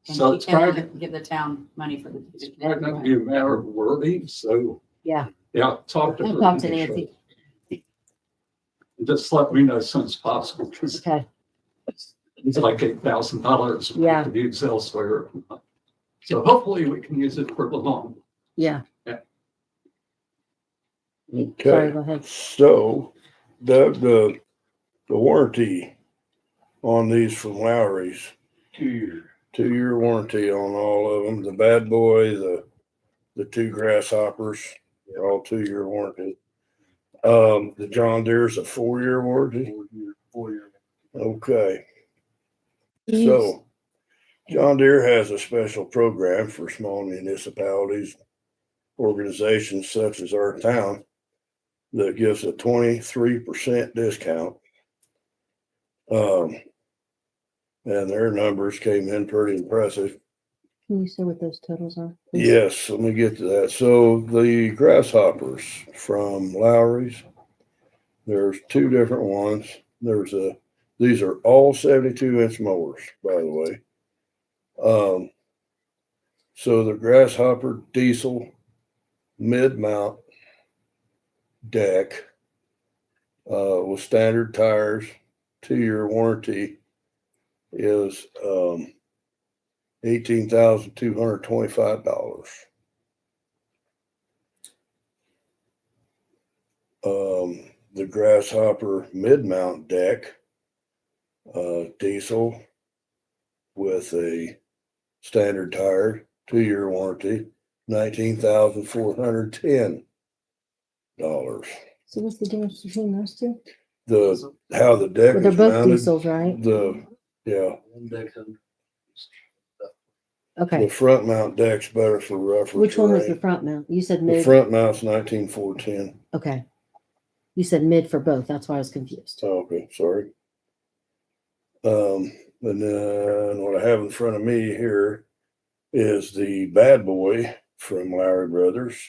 And So she it's probably, cannot give the town money for the. it's probably gonna be a matter of wording, so. Yeah. Yeah, talk to her. I'll talk to Nancy. Just let me know as soon as possible, because Okay. it's like $8,000. Yeah. To use elsewhere. So hopefully we can use it for the long. Yeah. Sorry, Okay. go ahead. So the warranty on these from Lowry's, 2 year. 2-year warranty on all of them. The Bad Boy, the 2 Grasshoppers, they're all 2-year warranty. The John Deere's a 4-year warranty. 4 year. Okay. So John Deere has a special program for small municipalities, organizations such as our town that gives a 23% discount. And their numbers came in pretty impressive. Can you say what those totals are? please? Yes, let me get to that. So the Grasshoppers from Lowry's, there's 2 different ones. These are all 72-inch mowers, by the way. So the Grasshopper diesel mid-mount deck, with standard tires, 2-year warranty is, $18,225. The Grasshopper mid-mount deck, diesel with a standard tire, 2-year warranty, $19,410. So what's the difference between those two? How the deck Well, they're is both mounted, diesels, right? yeah, the Okay. front mount deck's better for rougher Which one was the terrain. front mount? You said The mid. front mount's 19,410. Okay. You said mid for both. That's why I was confused. Oh, okay, sorry. And then what I have in front of me here is the Bad Boy from Lowry Brothers.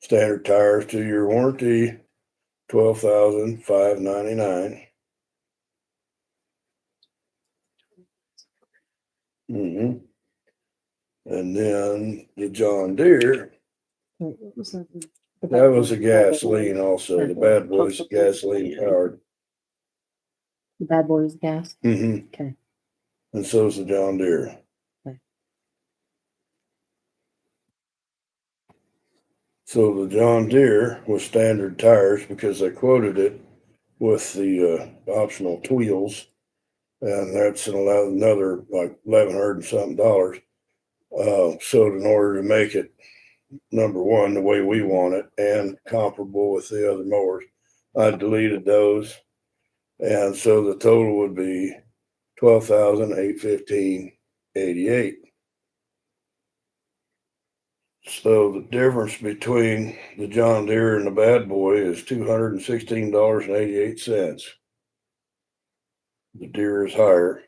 Standard tires, 2-year warranty, $12,599. Mm-hmm. And then the John Deere, Wait, what was that? that was a gasoline also. The Bad Boy's gasoline powered. The Bad Boy was gas. Mm-hmm. Okay. And so is the John Deere. Okay. So the John Deere was standard tires because they quoted it with the optional wheels, and that's another like $1,100 and something dollars. So in order to make it number one the way we want it and comparable with the other mowers, I deleted those, and so the total would be $12,815.88. So the difference between the John Deere and the Bad Boy is $216.88. The Deere is higher,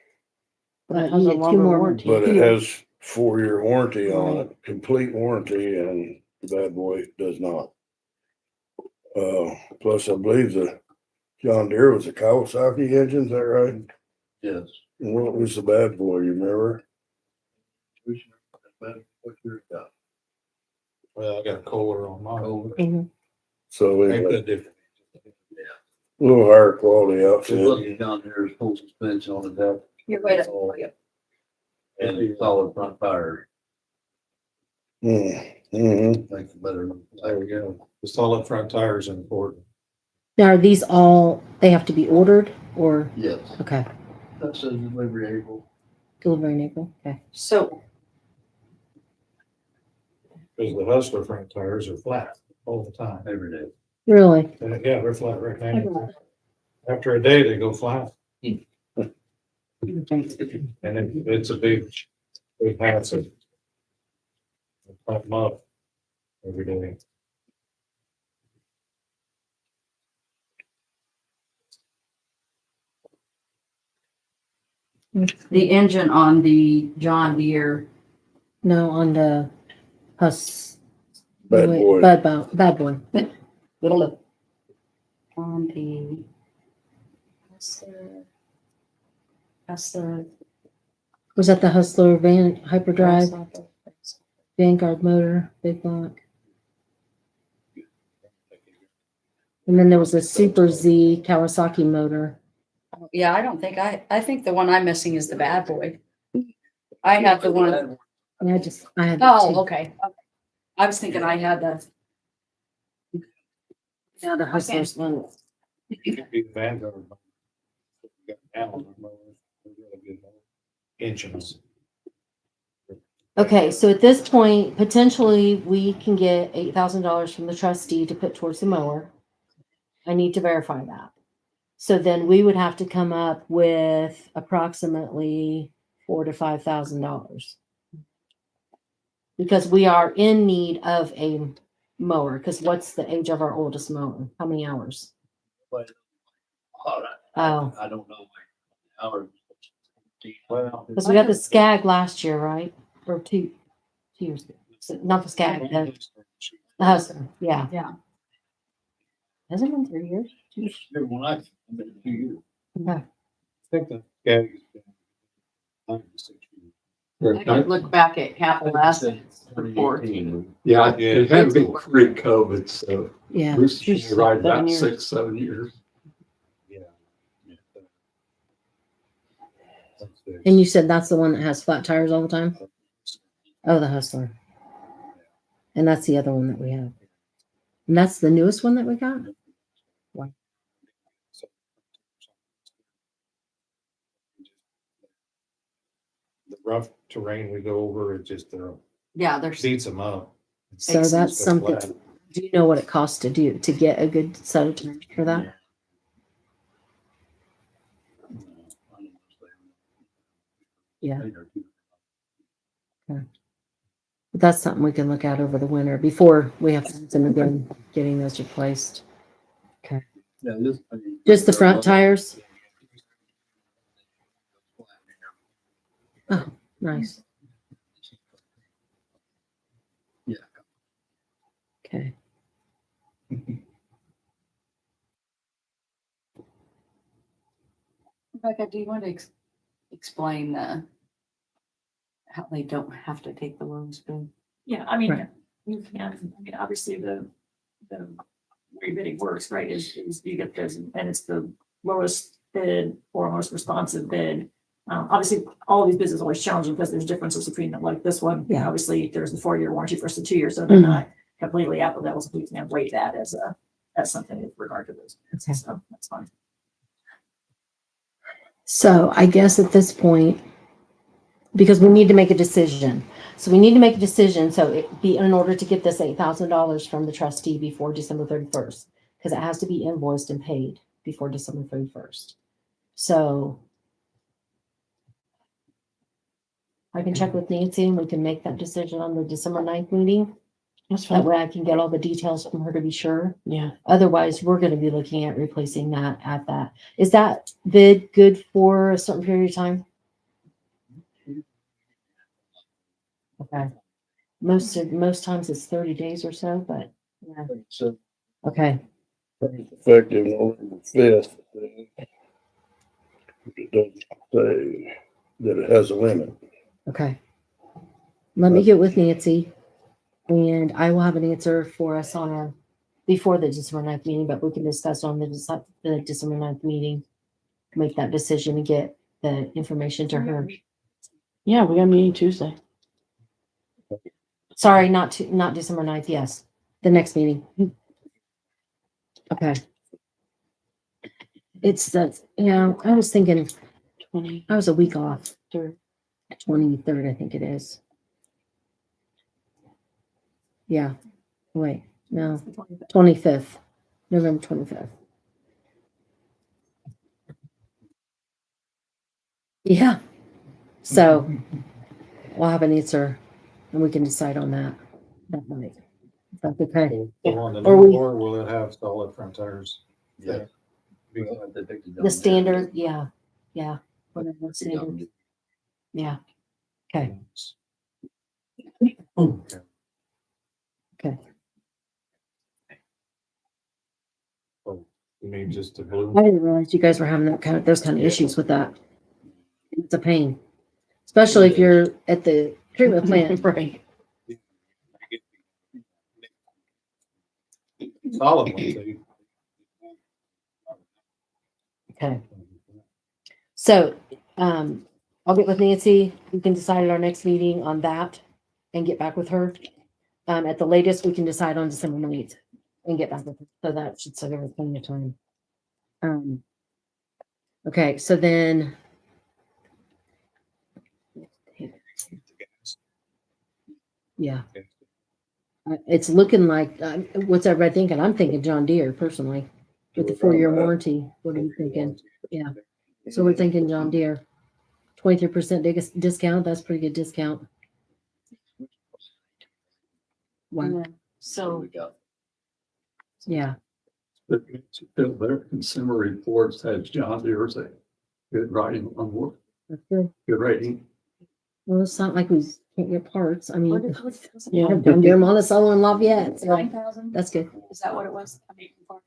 But has you a get two longer more warranty. but it years. has 4-year warranty on Right. it, complete warranty, and the Bad Boy does not. Plus I believe the John Deere was a Kawasaki engine, is that right? Yes. And what was the Bad Boy, you remember? What's yours got? Well, I got a Kohler on mine. Mhm. So Ain't anyway, that different? a little higher quality So outfit. looking down there is full suspension on the deck. You're right. And solid front tires. Mm-hmm. Makes it better. There we go. The solid front tire is important. Now, are these all, they have to be ordered or, Yes. okay, That says delivery April. delivery in April? Okay. So Because the Hustler front tires are flat all the time. Every day. Really? Yeah, they're flat right now. After a day, they go flat. And it's a big hassle. Pump them up every day. the engine on the John Deere, No, on the Bad Boy. Bad Boy. on the Hustler, Was that the Hustler van, hyperdrive, Vanguard motor, big block? And then there was a Super Z Kawasaki motor. Yeah, I don't think I think the one I'm missing is the Bad Boy. I have the one. And I had that Oh, too. okay. I was thinking I had the. Now the Hustler's one. It'd be the Vanguard. We got Allen mowers. They're really good engines. Okay, so at this point, potentially we can get $8,000 from the trustee to put towards the mower. I need to verify that. So then we would have to come up with approximately $4,000 to $5,000. Because we are in need of a mower, because what's the age of our oldest mower? How many hours? Oh, I don't know. Hours. Well, because we got the Skag last year, right? Or two years ago. So not the Skag, the Hustler, yeah. Yeah. Has it been 3 years? When I, been 2 years. Okay. I think the Skag has been 96 years. I could look back at capital assets report. 2018. Yeah, Yeah. it had to be pre-COVID, so Yeah. Bruce She's has been right 7 about years. 6, 7 years. Yeah. That's good. And you said that's the one that has flat tires all the time? Oh, the Hustler. And that's the other one that we have. And that's the newest one that we got? The rough terrain we go over, it just Yeah, there's, beats them up. So that's It's something. flat. Do you know what it costs to get a good set of tires for that? Yeah. But that's something we can look at over the winter before we have to begin getting those replaced. Yeah, Just the front tires? Oh, nice. Yeah. Okay. Rebecca, do you want to explain how they don't have to take the lowest bid? Yeah, I mean, Right. you can, I mean, obviously the way bidding works, right, is you get this, and it's the lowest bid or most responsive bid. Obviously, all of these bids is always challenging because there's differences between them, like this one. Yeah. Obviously, there's the 4-year warranty versus the 2 years, so they're not completely apples to apples. We can rate that as something with regard to those. Okay. So that's fine. So I guess at this point, because we need to make a decision. So we need to make a decision. So it be in order to get this $8,000 from the trustee before December 31st, because it has to be invoiced and paid before December 31st. So I can check with Nancy and we can make that decision on the December 9th meeting. That's That fine. way I can get all the details from her to be sure. Yeah. Otherwise, we're going to be looking at replacing that at that. Is that bid good for a certain period of time? Okay. Most times it's 30 days or so, but yeah. So Okay. effective November 5th. It doesn't say that it has a limit. Okay. Let me get with Nancy and I will have an answer for us on before the December 9th meeting, but we can discuss on the December 9th meeting, make that decision and get the information to her. Yeah, we got a meeting Tuesday. Sorry, not December 9th. Yes. The next meeting. Okay. It's the, yeah, I was thinking 20. I was a week off. 23rd, I think it is. Yeah. Wait, no, 25th, November 25th. Yeah. So we'll have an answer and we can decide on that night. That's okay. So on the Or new we- or will it have solid front tires? Yeah. The standard, yeah, yeah. Whatever the standard. Yeah. Okay. Okay. You mean just the blue? I didn't realize you guys were having those kind of issues with that. It's a pain, especially if you're at the treatment plant. Right. Solid one, too. Okay. So, I'll get with Nancy. We can decide at our next meeting on that and get back with her. At the latest, we can decide on December 9th and get back with her. So that should save us plenty of time. Okay, so then. Yeah. It's looking like, what's everybody thinking? I'm thinking John Deere personally, with the 4-year warranty. What are you thinking? Yeah. So we're thinking John Deere, 23% discount. That's pretty good discount. Wow. So Yeah. But their consumer reports has John Deere's a good writing on board, That's good. good rating. Well, it's not like we can't get parts. I mean, Yeah. John Deere Monticello in Lafayette. So 9,000? that's good. Is that what it was? I mean, before?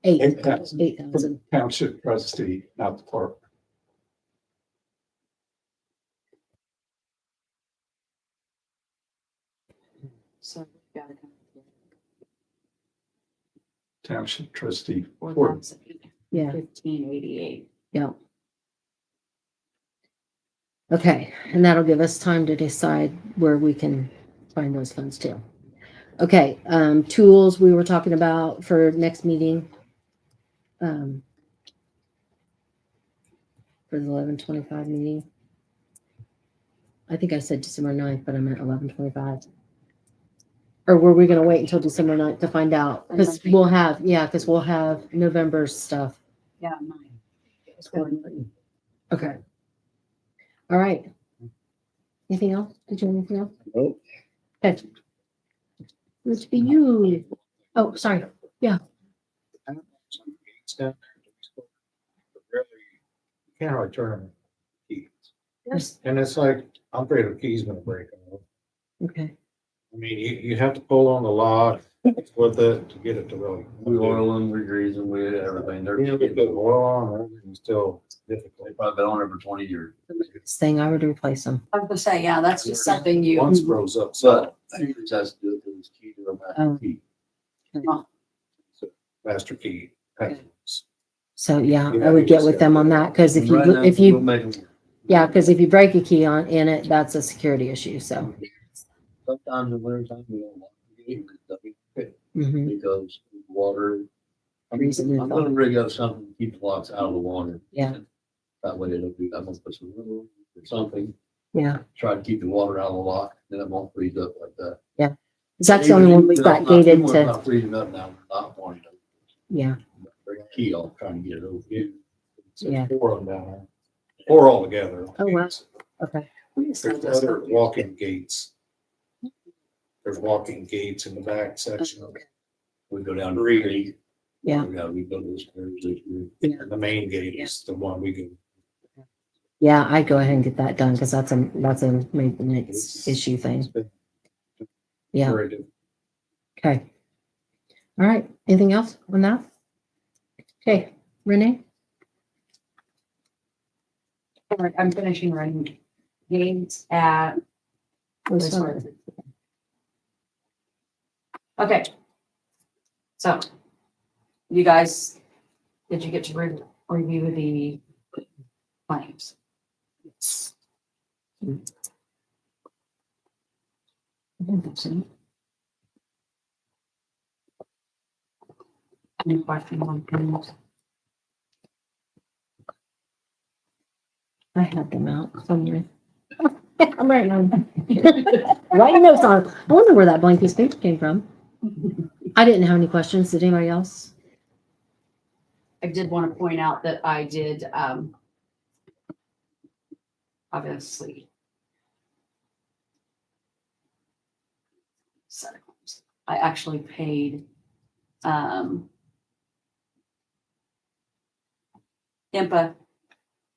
8,000. 8,000. Township trustee, not the park. So we've got to come Township trustee. together. Yeah. 1588. Yeah. Okay, and that'll give us time to decide where we can find those funds too. Okay, tools we were talking about for next meeting. For the 11/25 meeting. I think I said December 9th, but I meant 11/25. Or were we gonna wait until December 9th to find out? Because we'll have November's stuff. Yeah, mine. Okay. All right. Anything else? Did you have anything else? Nope. Okay. Let's be you. Oh, sorry. Stuff. Really, you can't really turn them keys. Yes. And it's like, I'm afraid the key's gonna break off. Okay. I mean, you have to pull on the lock with it to get it to really. We oil them, we grease them, we did everything. They're, You know, put oil on, everything's still difficult. they've probably been on there for 20 years. This thing, I would replace them. I was gonna say, yeah, that's just something you. Once froze up, so But I think it has to do with this key to a Oh. master key. master key. So yeah, Yeah, I would you get just with gotta them put on it that because if Right now, you we'll make 'em- yeah, because if you break a key in it, that's a security issue. So. Sometimes in winter time, we don't lock the gate Mhm. because water. I'm Reason is gonna rig up something to keep the locks out of the water. Yeah. That way they don't do that. I'm gonna put some rubber or something, Yeah, try to keep the water out of the lock, then it won't freeze up like that. 'cause that's the only one we've got gated to. Not freezing up now, we're not wanting to Yeah, bring a key off, trying to get it over. Yeah. Four of them down there. Four altogether. Oh, wow. okay. There's other walking gates. There's walking gates in the back section. We go down to the creek. Yeah. We go to this. And the main gate is the one we go. Yeah, I'd go ahead and get that done because that's a maintenance issue thing. Yeah. Very good. Okay. All right. Anything else on that? Okay, Renee? All right, I'm finishing running games at. This one. Okay. So, you guys, did you get to review the claims? Yes. Any questions on claims? I had them out somewhere. I'm writing on. Writing notes on. I wonder where that blank piece of paper came from. I didn't have any questions. Did anybody else? I did want to point out that I did, obviously. I actually paid, IMPA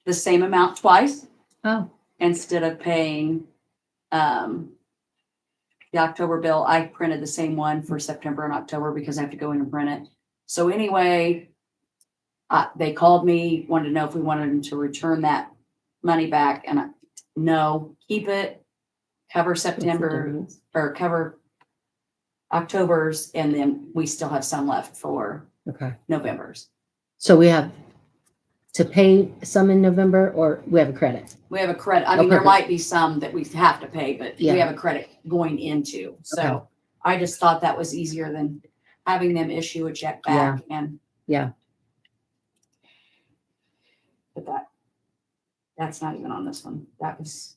the same amount twice Oh, instead of paying, the October bill. I printed the same one for September and October because I have to go in and print it. So anyway, they called me, wanted to know if we wanted them to return that money back, and no, keep it, cover September or cover October's, and then we still have some left for okay. November's. So we have to pay some in November or we have a credit? We have a credit. I Oh, mean, there perfect. might be some that we have to pay, but Yeah. we have a credit going into. So Okay. I just thought that was easier than having them issue a check back and. Yeah. But that's not even on this one. That was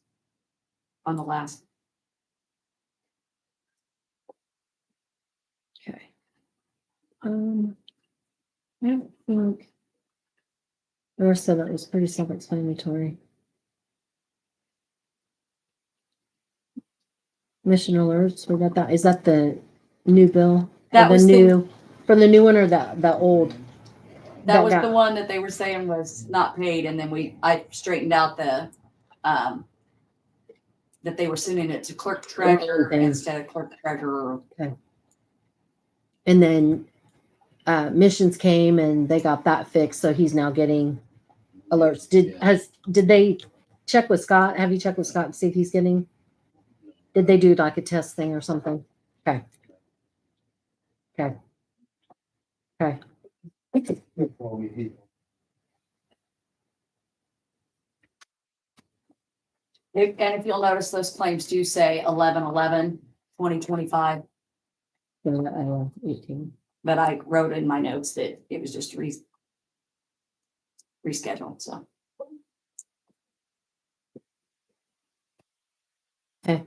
on the last. Okay. I don't think. The rest of it was pretty self-explanatory. Mission alerts, we got that. Is that the new bill? That Or the was new, from the new one or the old? That was got- the one that they were saying was not paid, and then I straightened out that they were sending it to clerk treasurer Okay. instead of clerk treasurer. And then missions came and they got that fixed, so he's now getting alerts. Did they check with Scott? Have you checked with Scott to see if he's getting? Did they do like a test thing or something? Okay. Okay. Okay. Before we eat. And if you'll notice, those claims do say 11/11/2025, 18. but I wrote in my notes that it was just rescheduled, so. Okay.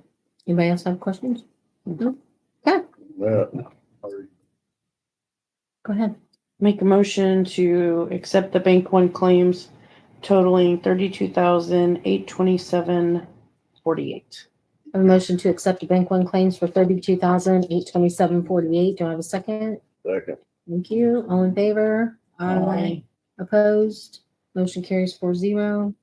Anybody else have questions? No? That, Go ahead. Make a motion to accept the Bank One claims totaling 32,827.48. A motion to accept the bank one claims for 32,827.48. Do I have a second? second. Thank you. All in favor? Aye. Opposed? Motion carries 4-0.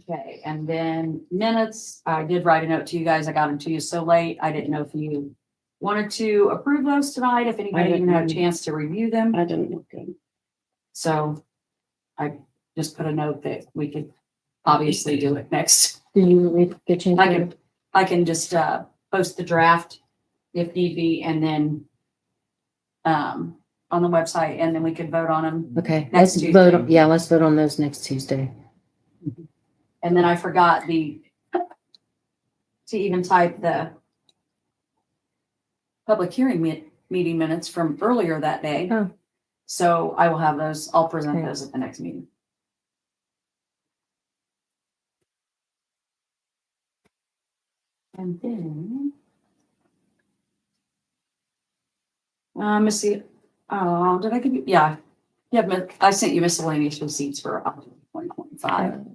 Okay, and then minutes, I did write a note to you guys. I got them to you so late. I didn't know if you wanted to approve those tonight, if anybody even had a chance to review them. I didn't look good. So I just put a note that we could obviously do it next. Did you read the change? I can just post the draft if need be, and then on the website, and then we could vote on them. Okay, Next let's vote. Tuesday. Yeah, let's vote on those next Tuesday. And then I forgot to even type the public hearing meeting minutes from earlier that day. Oh. So I will have those, I'll present Okay. those at the next meeting. And then let's see, did I give you, yeah. Yeah, I sent you miscellaneous receipts for 2025.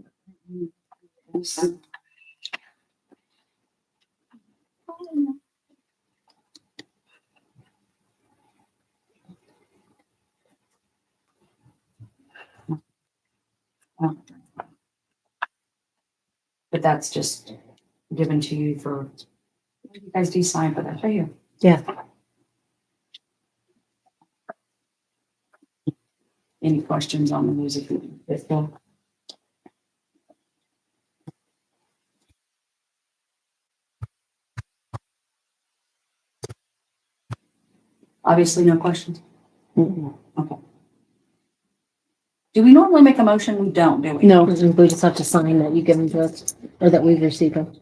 But that's just given to you for, you guys do sign for that, right here. Yeah. Any questions on the music? Obviously, no questions. Mm-mm. Okay. Do we normally make a motion? We don't, do we? No, We just have to sign that you give them to us, or that we've received them.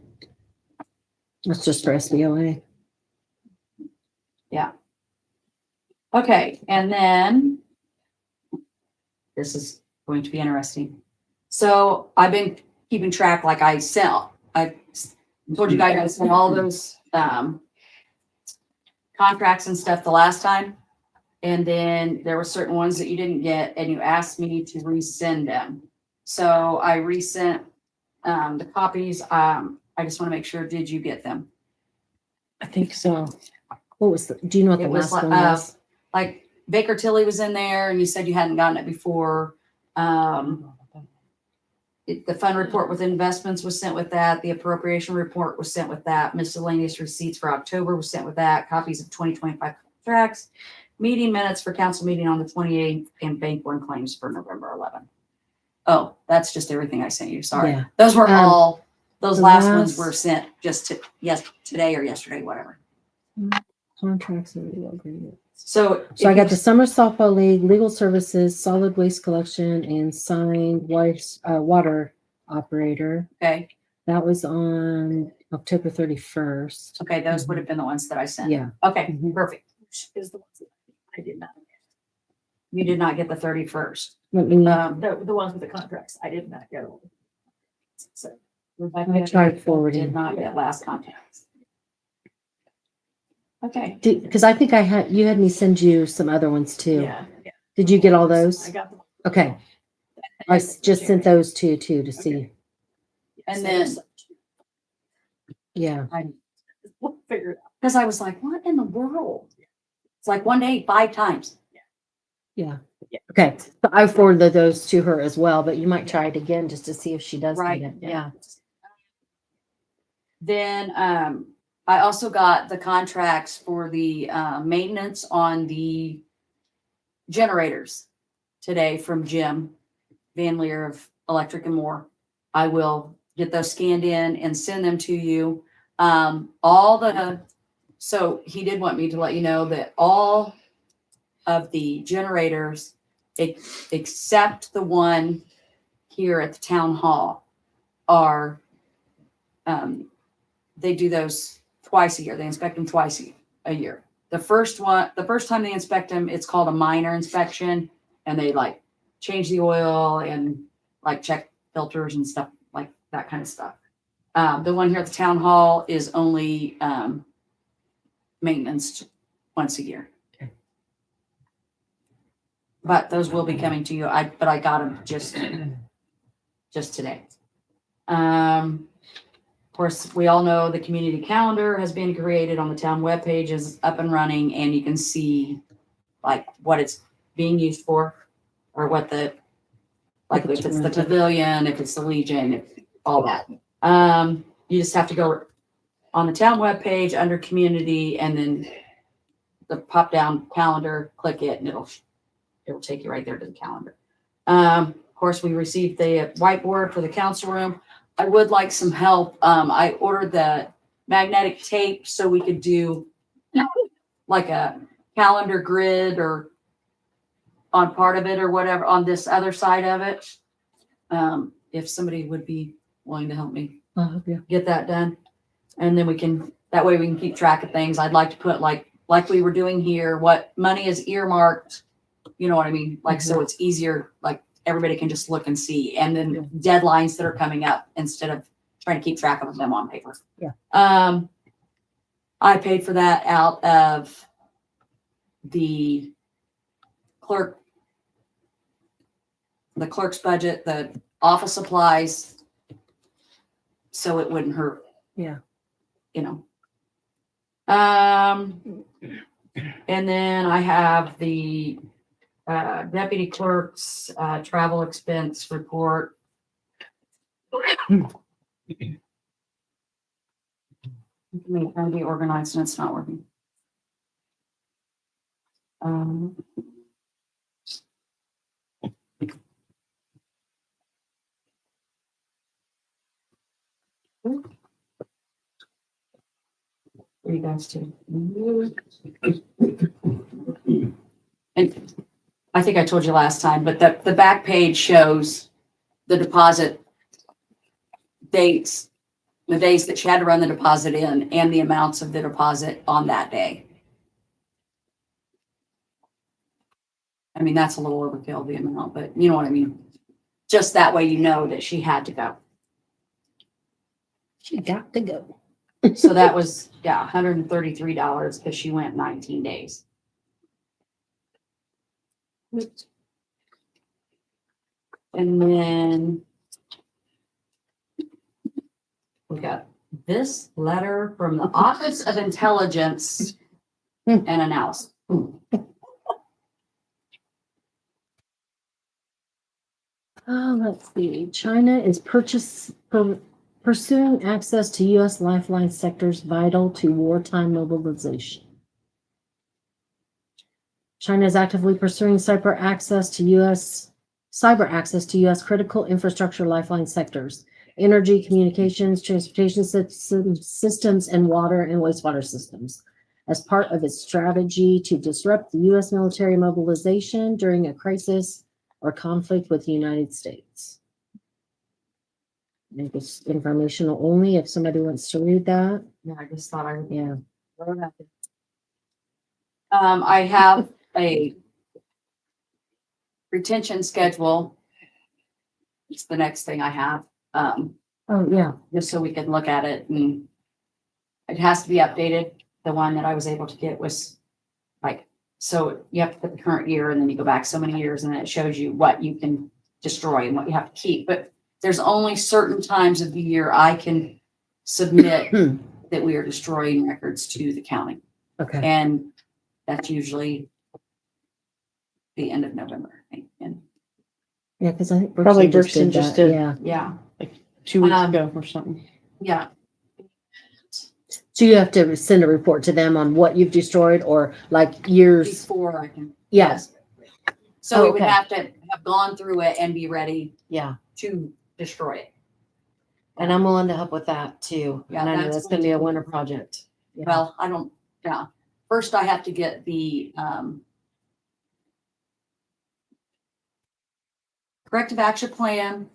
That's just for SBOA. Okay, and then this is going to be interesting. So I've been keeping track, like I told you guys I sent all those contracts and stuff the last time. And then there were certain ones that you didn't get, and you asked me to resend them. So I resent the copies. I just want to make sure, did you get them? I think so. What was do you know what the It was last like, one was? like Baker Tilly was in there, and you said you hadn't gotten it before. The fund report with investments was sent with that. The appropriation report was sent with that. Miscellaneous receipts for October was sent with that. Copies of 2025 contracts, meeting minutes for council meeting on the 28th, and bank one claims for November 11th. Oh, that's just everything I sent you. Sorry. Yeah. Those were all, those the last ones last- were sent just today or yesterday, whatever. Contracts and legal agreements. So So I if got you- the Summer Softball League, legal services, solid waste collection, and signed water operator. okay, That was on October 31st. okay, those would have been the ones that I sent. Yeah. Okay, Mhm. perfect. Is the ones that I did not. You did not get the 31st. Let me, The ones with the contracts, I did not get. So. I tried forwarding. Did not get last contacts. Okay, because I think you had me send you some other ones too. Yeah. Did you get all those? I got them. Okay. I just sent those to you too to see. and then, Yeah. We'll figure it out. because I was like, what in the world? It's like one day, 5 times. Yeah. Okay. So I forwarded those to her as well, but you might try it again just to see if she does Right, get it. Yeah. Then I also got the contracts for the maintenance on the generators today from Jim Van Leer of Electric and More. I will get those scanned in and send them to you. So he did want me to let you know that all of the generators, except the one here at the town hall, are, they do those twice a year. They inspect them twice a year. The first time they inspect them, it's called a minor inspection, and they like change the oil and like check filters and stuff like that kind of stuff. The one here at the town hall is only maintenance once a year. Okay. But those will be coming to you. But I got them just today. Of course, we all know the community calendar has been created on the town webpage, is up and running, and you can see like what it's being used for, or what like if it's the pavilion, if it's the Legion, all that. You just have to go on the town webpage under community, and then the pop down calendar, click it, and it'll take you right there to the calendar. Of course, we received the whiteboard for the council room. I would like some help. I ordered the magnetic tape so we could do like a calendar grid or on part of it or whatever on this other side of it. If somebody would be willing to help me get that done. And then that way we can keep track of things. I'd like to put like we were doing here, what money is earmarked, you know what I mean? Like, so it's easier, like everybody can just look and see. And then deadlines that are coming up instead of trying to keep track of them on paper. Yeah. I paid for that out of the clerk's budget, the office supplies, so it wouldn't hurt. Yeah. You know. And then I have the deputy clerk's travel expense report. I'm trying to be organized and it's not working. For you guys too. And I think I told you last time, but the back page shows the deposit dates, the days that she had to run the deposit in, and the amounts of the deposit on that day. I mean, that's a little overkill, the amount, but you know what I mean? Just that way you know that she had to go. She got to go. So that was, $133 because she went 19 days. And then we got this letter from the Office of Intelligence and Analysis. Let's see. China is pursuing access to U.S. lifeline sectors vital to wartime mobilization. China is actively pursuing cyber access to U.S. critical infrastructure lifeline sectors, energy, communications, transportation systems, and water and wastewater systems, as part of its strategy to disrupt the U.S. military mobilization during a crisis or conflict with the United States. I think it's informational only if somebody wants to read that. Yeah, I just thought I would. Yeah. I have a retention schedule. It's the next thing I have. Oh, yeah. Just so we can look at it, and it has to be updated. The one that I was able to get was like, so you have to put the current year and then you go back so many years and then it shows you what you can destroy and what you have to keep. But there's only certain times of the year I can submit that we are destroying records to the county. Okay. And that's usually the end of November, I think. And Yeah, because I think Probably Brookston Brookston just that. did. Yeah. yeah, 2 weeks ago or something. yeah. So you have to send a report to them on what you've destroyed or like years. Before I can. Yes. So we would Okay. have to have gone through it and be ready Yeah. to destroy it. And I'm willing to help with that too. Yeah, And I know that's that's gonna be a going to- winter project. Yeah. Well, I don't, yeah. First I have to get the, corrective action plan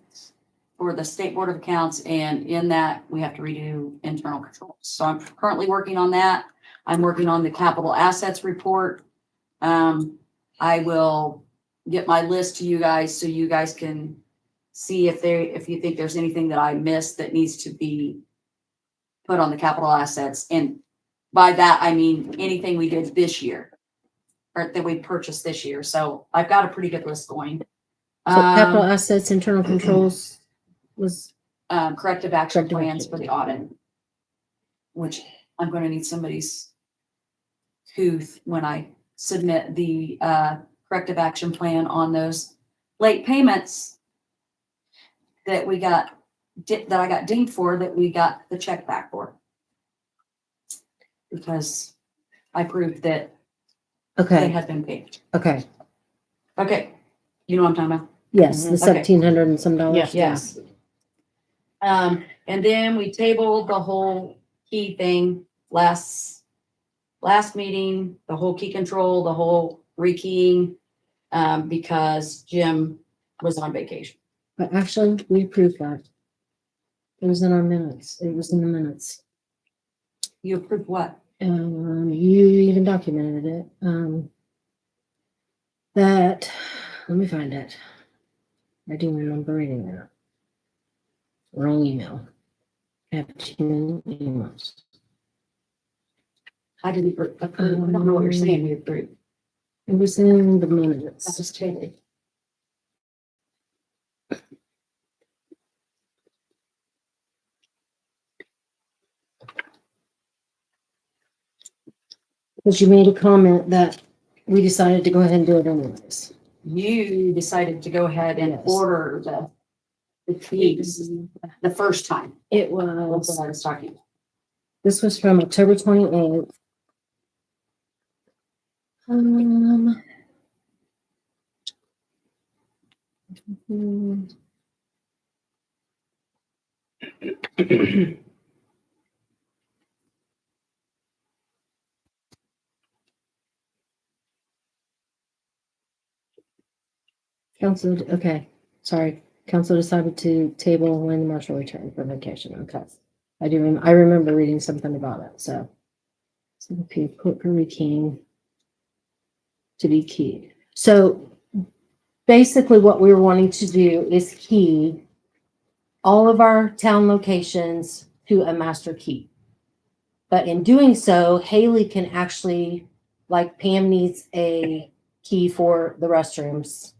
for the State Board of Accounts, and in that, we have to redo internal controls. So I'm currently working on that. I'm working on the capital assets report. I will get my list to you guys so you guys can see if you think there's anything that I missed that needs to be put on the capital assets. And by that, I mean anything we did this year or that we purchased this year. So I've got a pretty good list going. So capital assets, internal controls was, Corrective action Corrective plans action. for the audit, which I'm going to need somebody's tooth when I submit the corrective action plan on those late payments that we got, that I got dinged for, that we got the check back for. Because I proved that they okay, had been paid. okay. Okay, you know what I'm talking about? Yes, the Mhm. Okay. $1,700 and some dollars. Yeah. Yes. And then we tabled the whole key thing last meeting, the whole key control, the whole rekeying, because Jim was on vacation. But actually, we approved that. It was in our minutes. It was in the minutes. You approved what? You even documented it. That, let me find it. I do remember reading that. Wrong email. I have two emails. I didn't approve. I don't know what you're saying. We approved. It was in the That minutes. was tabled. Because you made a comment that we decided to go ahead and do it anyways. You decided to go ahead and Yes. order the keys the first time. It That's what was, I was talking about. this was from October 28th. Hmm. Council, okay, sorry. Council decided to table when the marshal returned from vacation. Okay. I remember reading something about it, so. So, okay, put for rekeying to be keyed. So basically what we were wanting to do is key all of our town locations to a master key. But in doing so, Haley can actually, like Pam needs a key for the restrooms,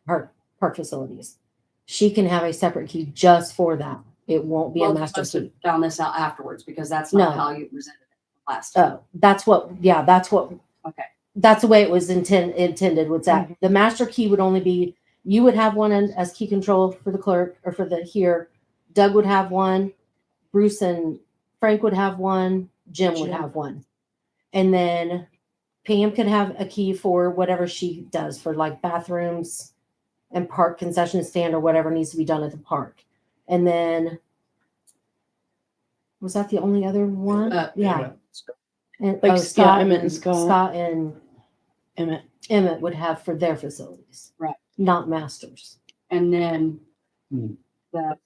park facilities. She can have a separate key just for that. It won't be a Well, you master must have key. found this out afterwards because that's not No. how you presented it last time. Oh, that's what, Okay. that's the way it was intended, was that the master key would only be, you would have one as key control for the clerk or for the here. Doug would have one, Bruce and Frank would have one, Jim would Jim. have one. And then Pam could have a key for whatever she does for like bathrooms and park concession stand or whatever needs to be done at the park. And then, was that the only other one? Yeah. And Like, oh, yeah, Scott Emmett and and Scott. Scott and Emmett. Emmett would have for their facilities. Right. Not masters. And then Hmm. the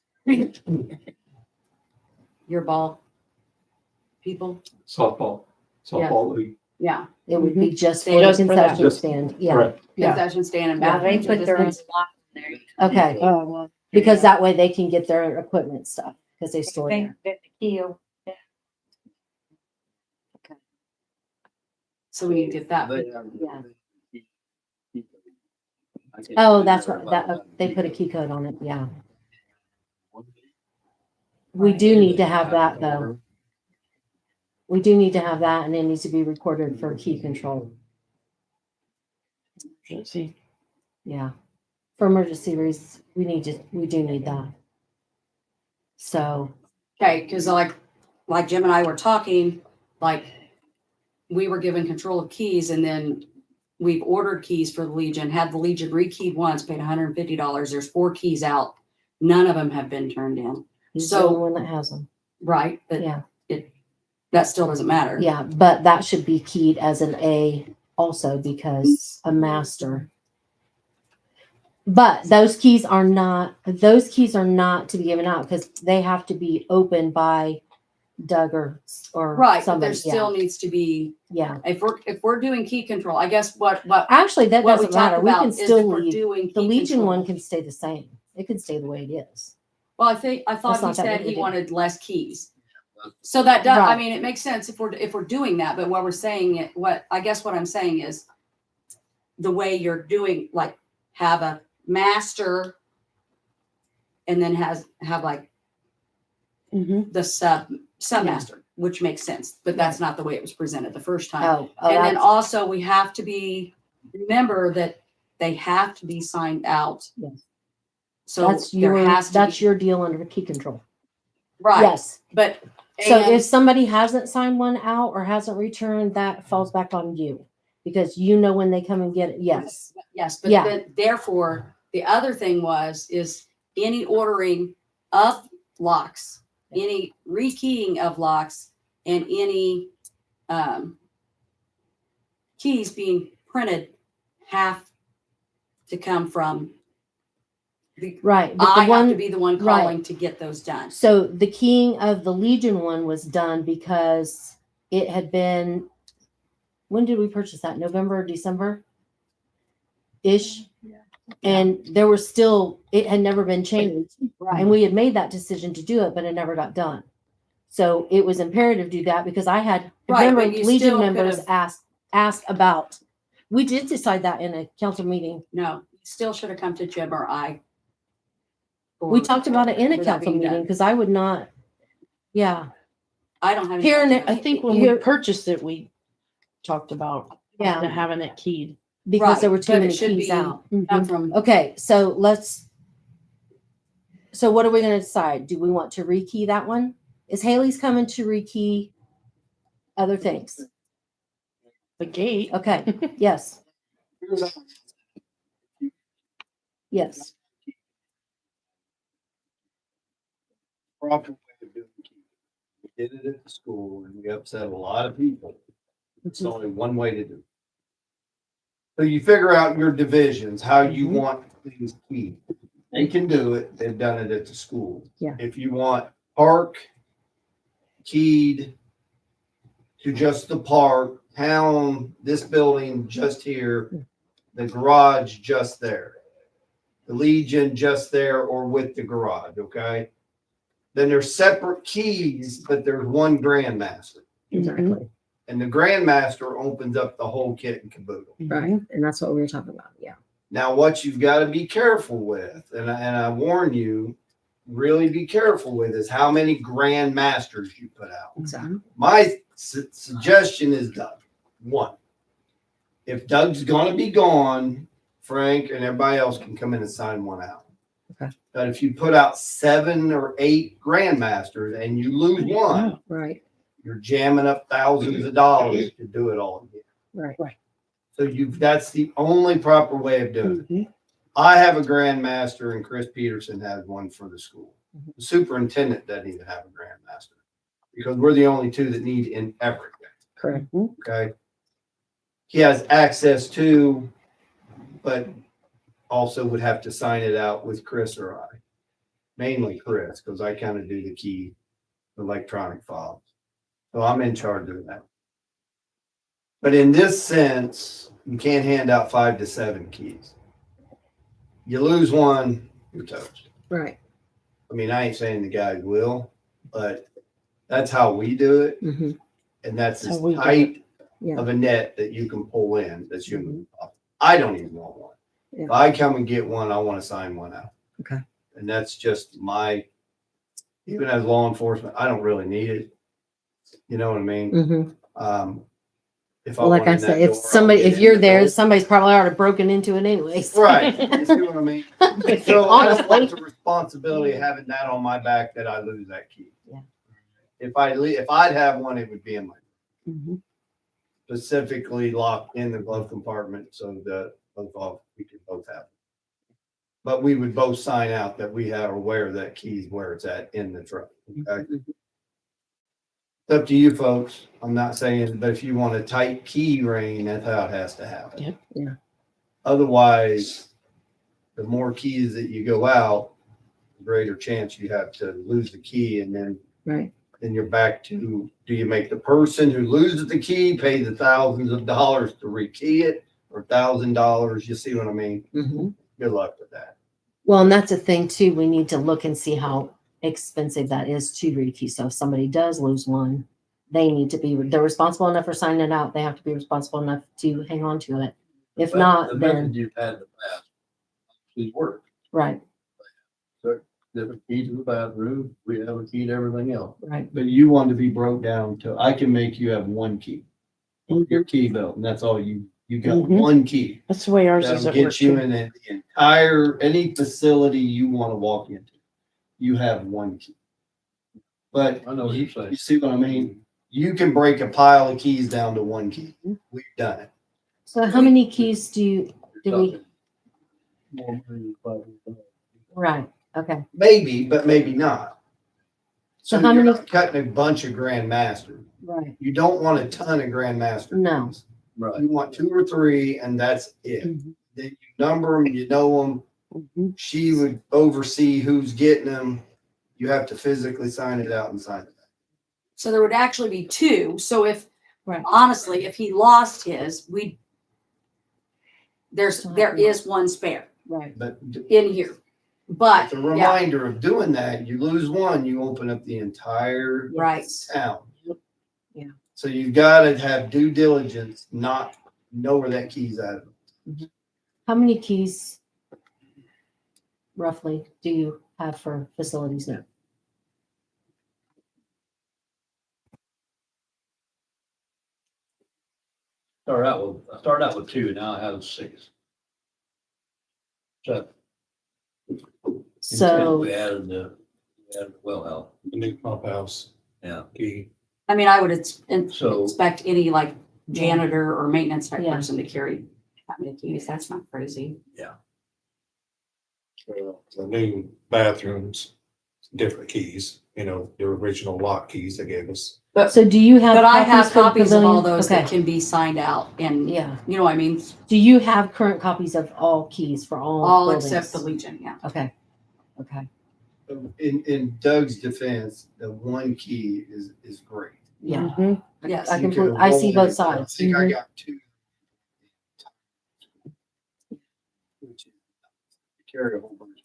your ball people, Softball league. yeah, It would be just for Stay the just for that. concession stand. Yeah. Correct. Yeah. concession stand and Yeah, bathrooms. they put their own lock in there. Okay. Oh, well. Because that way they can get their equipment stuff because they store there. So we need to get that. Yeah. Oh, that's right. They put a key code on it. Yeah. We do need to have that though. We do need to have that and it needs to be recorded for key control. See. Yeah. For emergency reasons, we do need that. So, Okay, because like Jim and I were talking, like we were given control of keys and then we've ordered keys for the Legion, had the Legion rekeyed once, paid $150. There's 4 keys out. None of them have been turned in. He's the So- only one that has them. right? But Yeah. that still doesn't matter. Yeah, but that should be keyed as an A also because a master. But those keys are not to be given out because they have to be opened by Doug or Right, but somebody. there still needs to be, Yeah. if we're doing key control, I guess what Actually, that what we doesn't talked matter. We about can is if still we're leave. doing The key Legion control. one can stay the same. It can stay the way it is. Well, I That's thought he not that said big a he deal. wanted less keys. So that does, I Right. mean, it makes sense if we're doing that, but what we're saying, what I'm saying is the way you're doing, like, have a master and then have like Mhm. the sub master, which makes sense, but that's not the way it was presented the first time. Oh, And then that's, also we have to remember that they have to be signed out. Yes. So that's there has to be, your deal under key control. right, Yes. but. So and- if somebody hasn't signed one out or hasn't returned, that falls back on you because you know when they come and get it. Yes. Yes, but Yeah. then therefore, the other thing is any ordering of locks, any rekeying of locks, and any keys being printed have to come from Right. But I the have to one, be the one right. calling to get those done. so the keying of the Legion one was done because it had been, when did we purchase that? November, December? Ish. And there was still, it had never been changed. And we had made that decision to do it, but it never got done. So it was imperative to do that because I had, Right, remember, but you Legion still members could've- asked about, we did decide that in a council meeting. No, you still should have come to Jim or I. We for- talked about it in a for that council being done. meeting because I would not, yeah. I don't have. Here any- and I think when we Here- purchased it, we talked about Yeah. having it keyed. Because there Right, were too but it many should keys be out. Not from, Okay, so what are we gonna decide? Do we want to rekey that one? Is Haley's coming to rekey other things? The gate. Okay, yes, yes, Proper way of doing it. We did it at the school and we upset a lot of people. It's only one way to do it. So you figure out your divisions, how you want things keyed. They can do it. They've done it at the school. Yeah. If you want park keyed to just the park, town, this building just here, the garage just there. The Legion just there or with the garage, okay? Then there's separate keys, but there's one grandmaster. exactly, And the grandmaster opens up the whole kit and caboodle. right, and that's what we were talking about, yeah. Now, what you've got to be careful with, and I warn you, really be careful with, is how many grandmasters you put out. Exactly. My suggestion is Doug. One, if Doug's going to be gone, Frank and everybody else can come in and sign one out. Okay. But if you put out 7 or 8 grandmasters and you lose one, Right, you're jamming up thousands of dollars to do it all again. right. So that's the only proper way of doing it. I have a grandmaster and Chris Peterson has one for the school. The superintendent doesn't even have a grandmaster because we're the only two that need in everything. Correct. Okay. He has access to, but also would have to sign it out with Chris or I. Mainly Chris, because I kind of do the key electronic files. So I'm in charge of that. But in this sense, you can't hand out 5 to 7 keys. You lose one, you're toast. Right. I mean, I ain't saying the guys will, but that's how we do it. Mm-hmm. And that's That's as how we do tight Yeah. of a net that you can pull in that's human. I don't even want one. Yeah. If I come and get one, I want to sign one out. Okay. And that's just even as law enforcement, I don't really need it. You know what I mean? Mm-hmm. If Well, like I went in said, that if door, I'll somebody, get if in you're the there, door. somebody's probably already broken into it anyways. Right. You see what I mean? So I don't Honestly. want the responsibility of having that on my back that I lose that key. Yeah. If I'd have one, it would be in my Mhm. specifically locked in the glove compartment so that we could both have. but we would both sign out that we are aware that key's where it's at in the truck. Okay? It's up to you folks. I'm not saying, but if you want a tight key ring, that's how it has to happen. Yep. Yeah. Otherwise, the more keys that you go out, the greater chance you have to lose the key, and then Right. you're back to, do you make the person who loses the key pay the thousands of dollars to rekey it, or $1,000? You see what I mean? Mhm. Good luck with that. Well, and that's a thing too. We need to look and see how expensive that is to rekey. So if somebody does lose one, they need to be, they're responsible enough for signing it out. They have to be responsible enough to hang on to it. If But not, the then, method you've had in the past, these work. right, Different key to the bathroom, we have a key to everything else. right. But you want to be broke down to, I can make you have one key. Your key belt, and that's all you got Mhm. one key. That's the way ours is That'll at work get you too. in the entire, any facility you want to walk into. You have one key. But I know what you're saying. you see what I mean? You can break a pile of keys down to one key. We've done it. So how many keys do we, More money, but- right, okay. Maybe, but maybe not. So So how you're many- not cutting a bunch of Grandmaster. Right. You don't want a ton of Grandmaster. No. keys. Right. You want 2 or 3, and that's it. Mhm. Then you number them, you know them. Mhm. She would oversee who's getting them. You have to physically sign it out and sign it. So there would actually be 2. So if, Right. honestly, if he lost his, there is one spare Right. But in here. But, it's a yeah, reminder of doing that. You lose one, you open up the entire right. town. Yeah. So you've got to have due diligence, not know where that key's at. How many keys roughly do you have for facilities now? I started out with 2, now I have 6. So. So, We added the well house. The new pump house Yeah. key. I mean, I would So- expect any like janitor or maintenance type Yeah. person to carry that many keys. That's not crazy. The new bathrooms, different keys, the original lock keys they gave us. so do you have? But I have for the copies of all pavilion? those that Okay. can be signed out and, Yeah. you know what I mean? Do you have current copies of all keys for all? All buildings? except the Legion, yeah. Okay. Okay. In Doug's defense, the one key is great. Yeah. Mhm. Yes. I You can, can I see roll both it. I sides. think I Mhm. got 2. Which is- carry a whole bunch.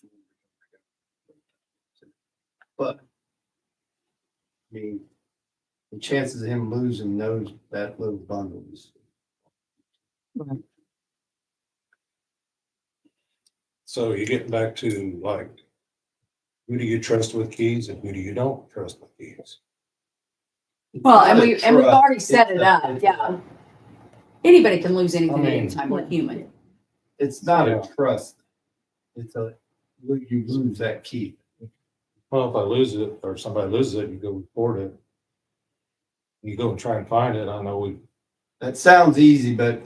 But I mean, the chances of him losing that little bundle is. Right. So you're getting back to like, who do you trust with keys and who do you don't trust with keys? Well, and we've Trust. already set it up, It's- yeah. Anybody can lose anything I at mean- any time, we're human. It's not Yeah. a trust. It's you lose that key. Well, if I lose it or somebody loses it, you go report it. You go and try and find it. I know That sounds easy, but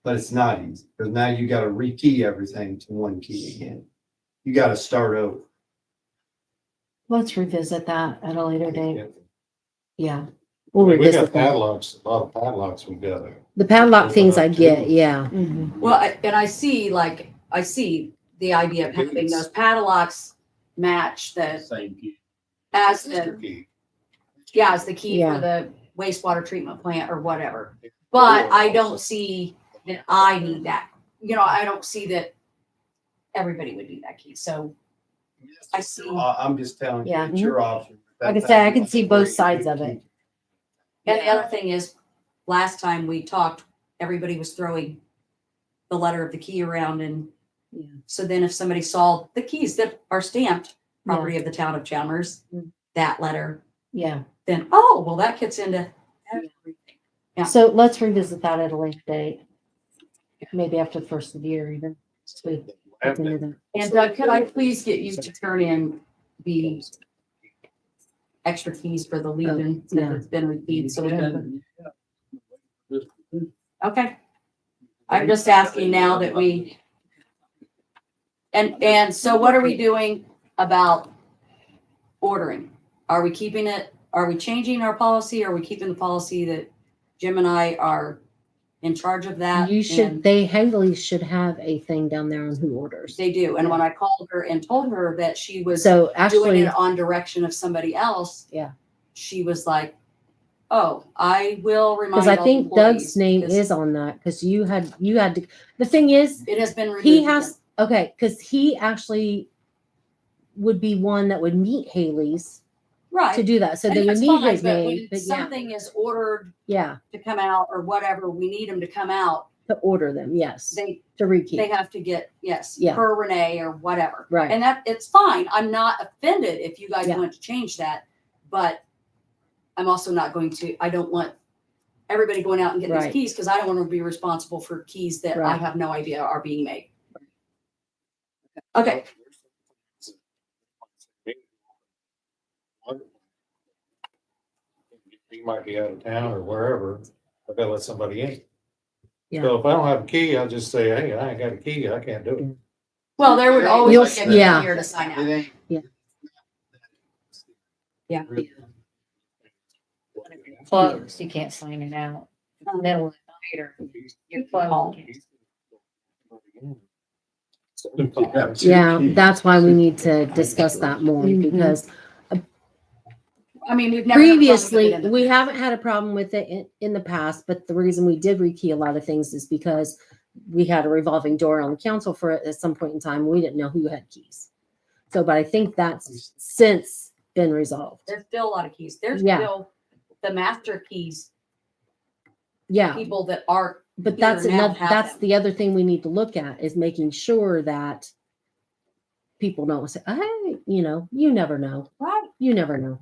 but it's not easy, because now you gotta rekey everything to one key again. You gotta start over. Let's revisit that at a later date. we Yeah. We'll got revisit that. padlocks, a lot of padlocks we've got. The padlock Open things up I too. get, yeah. Mhm. Well, and I see the idea of having those padlocks match Same key. as Your the, key. yeah, as the key Yeah. for the wastewater treatment plant or whatever. But I don't see that I need that. I don't see that everybody would need that key. So I see. I'm just telling you, Yeah. it's your option. Like I said, I can see both sides of it. And the other thing is, last time we talked, everybody was throwing the letter of the key around, and Yeah. so then if somebody saw the keys that are stamped Yeah. property of the town of Chalmers, Mm. that letter, Yeah. then, oh, well, that gets into everything. Yeah. So let's revisit that at a later date. Maybe after the first of the year even. So we look into that. And Doug, could I please get you to turn in the extra keys for the Legion, since yeah. it's been repeated, so we can. Okay. I'm just asking now that we, And so what are we doing about ordering? Are we keeping it, are we changing our policy? Are we keeping the policy that Jim and I are in charge of that? You should, And they Haley should have a thing down there on who orders. they do. And when I called her and told her that she was So doing actually, it on direction of somebody else. Yeah. She was like, oh, I will remind because I all think employees Doug's name because is on that, because you had to, the thing is, it has been removed. he has, okay, because he actually would be one that would meet Haley's right. to do that. So And they would that's need fine, his but name, when but yeah, something is ordered yeah, to come out or whatever, we need them to come out. to order them, yes, They to they rekeep, have to get, yes, Yeah. per Renee or whatever. right. And that it's fine. I'm not offended if you guys Yeah. want to change that, but I'm also not going to, I don't want everybody going out and getting these Right. keys because I don't want to be responsible for keys that I Right. have no idea are being made. Okay. He might be out of town or wherever, I gotta let somebody in. Yeah. So if I don't have a key, I'll just say, hey, I ain't got a key, I can't do it. Well, there would always You'll- be a key yeah. here to sign out. It ain't. Yeah. Yeah. Closed, you can't sign it out. Middle of the night or you're closed. Yeah, that's why we need to discuss that more, Mm-hmm. because I mean, we've never had a problem with previously, it in the we past. haven't had a problem with it in the past, but the reason we did rekey a lot of things is because we had a revolving door on the council for it at some point in time. We didn't know who had keys. So, but I think that's since been resolved. There's still a lot of keys. There's Yeah. still the master keys, Yeah, people that are, but here that's now another, have that's them. the other thing we need to look at is making sure that people don't say, hey, you never know. right? You never know.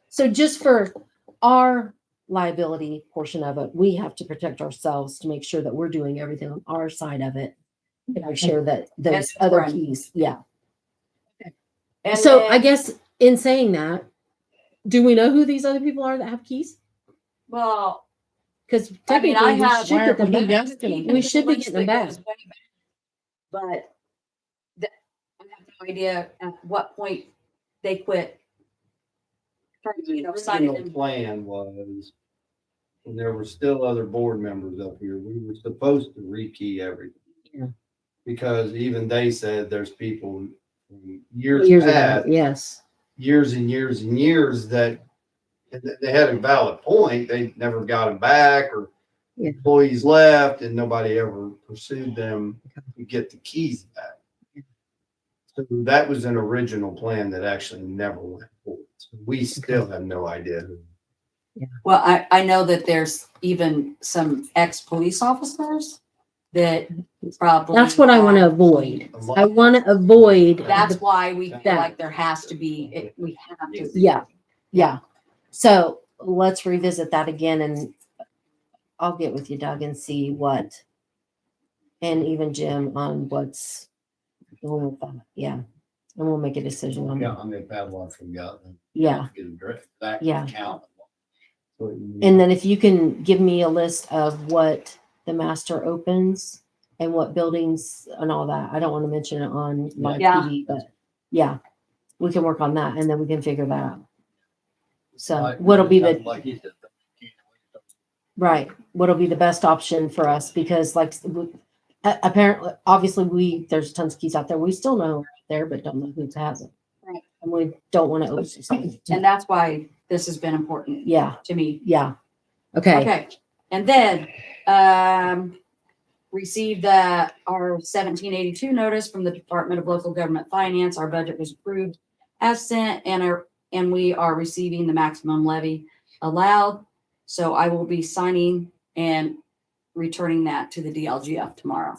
So just for our liability portion of it, we have to protect ourselves to make sure that we're doing everything on our side of it. And make sure that those That's other correct. keys, yeah. And So then- I guess in saying that, do we know who these other people are that have keys? well, Because I mean, technically I we have. should get them Why are we back. asking them? We should be List getting them that back. goes way back. But I have no idea at what point they quit. The Signing original them. plan was, when there were still other board members up here, we were supposed to rekey everything. Yeah. Because even they said there's people from years Years ago, past, yes. years and years and years that they had a valid point, they never got them back, or Yeah. employees left and nobody ever pursued them to get the keys back. So that was an original plan that actually never went forward. So we still have no idea who. Well, I know that there's even some ex-police officers that probably. That's what I want to have- avoid. I want to avoid. That's why we feel That. like there has to be, we have to. Yeah, yeah. So let's revisit that again, and I'll get with you, Doug, and see what, and even Jim on what's going with that. Yeah. And we'll make a decision on Yeah, that. how many padlocks we got. and Yeah. Get them direct back to Yeah. count. And then if you can give me a list of what the master opens and what buildings and all that. I don't want to mention it on live Yeah. TV, but yeah, we can work on that and then we can figure that out. So Like- what'll be the, Like he said. right, what'll be the best option for us? Because like, apparently, obviously there's tons of keys out there. We still know are out there, but don't know who has them. Right. And we don't want to open something. And that's why this has been important Yeah, to me. yeah. Okay. Okay, and then, received, our 1782 notice from the Department of Local Government Finance. Our budget was approved as sent and we are receiving the maximum levy allowed. So I will be signing and returning that to the DLGF tomorrow.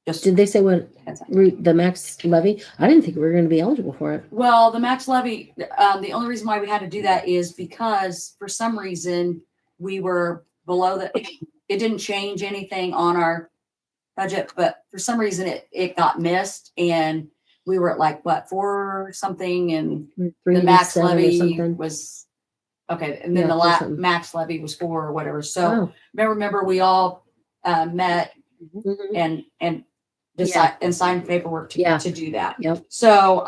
Just, Did they say what heads up. the max levy? I didn't think we were going to be eligible for it. Well, the max levy, the only reason why we had to do that is because for some reason we were below the, it didn't change anything on our budget, but for some reason it got missed and we were at like what, 4 something and the max 387 or levy something. was, okay. And then Yeah, the 4 something. max levy was 4 or whatever. So Oh. remember we all met Mhm. and decide and sign paperwork Yeah. to do that. Yep. So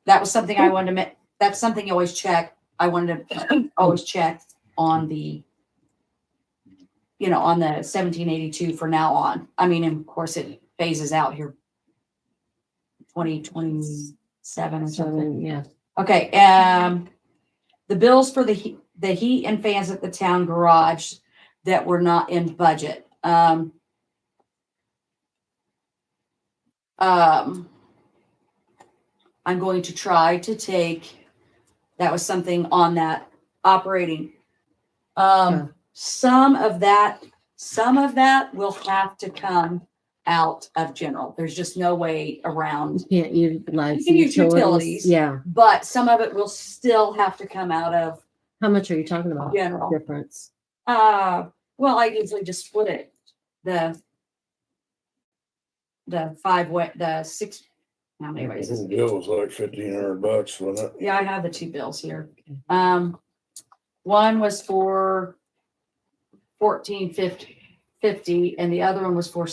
that was something I wanted to make, that's something you always check. I wanted to always check on the, on the 1782 for now on. I mean, and of course it phases out here 2027 or something. Yeah. Okay, the bills for the heat and fans at the town garage that were not in budget. I'm going to try to take, that was something on that operating. Yeah. Some of that will have to come out of general. There's just no way around. You can't utilize You can use utilities. utilities. Yeah. But some of it will still have to come out of How much are you talking about? general. Difference. Well, I usually just split it. The six, how many ways? The bill was like $1,500, wasn't it? Yeah, I have the two bills here. One was for $1,450 and the other one was for,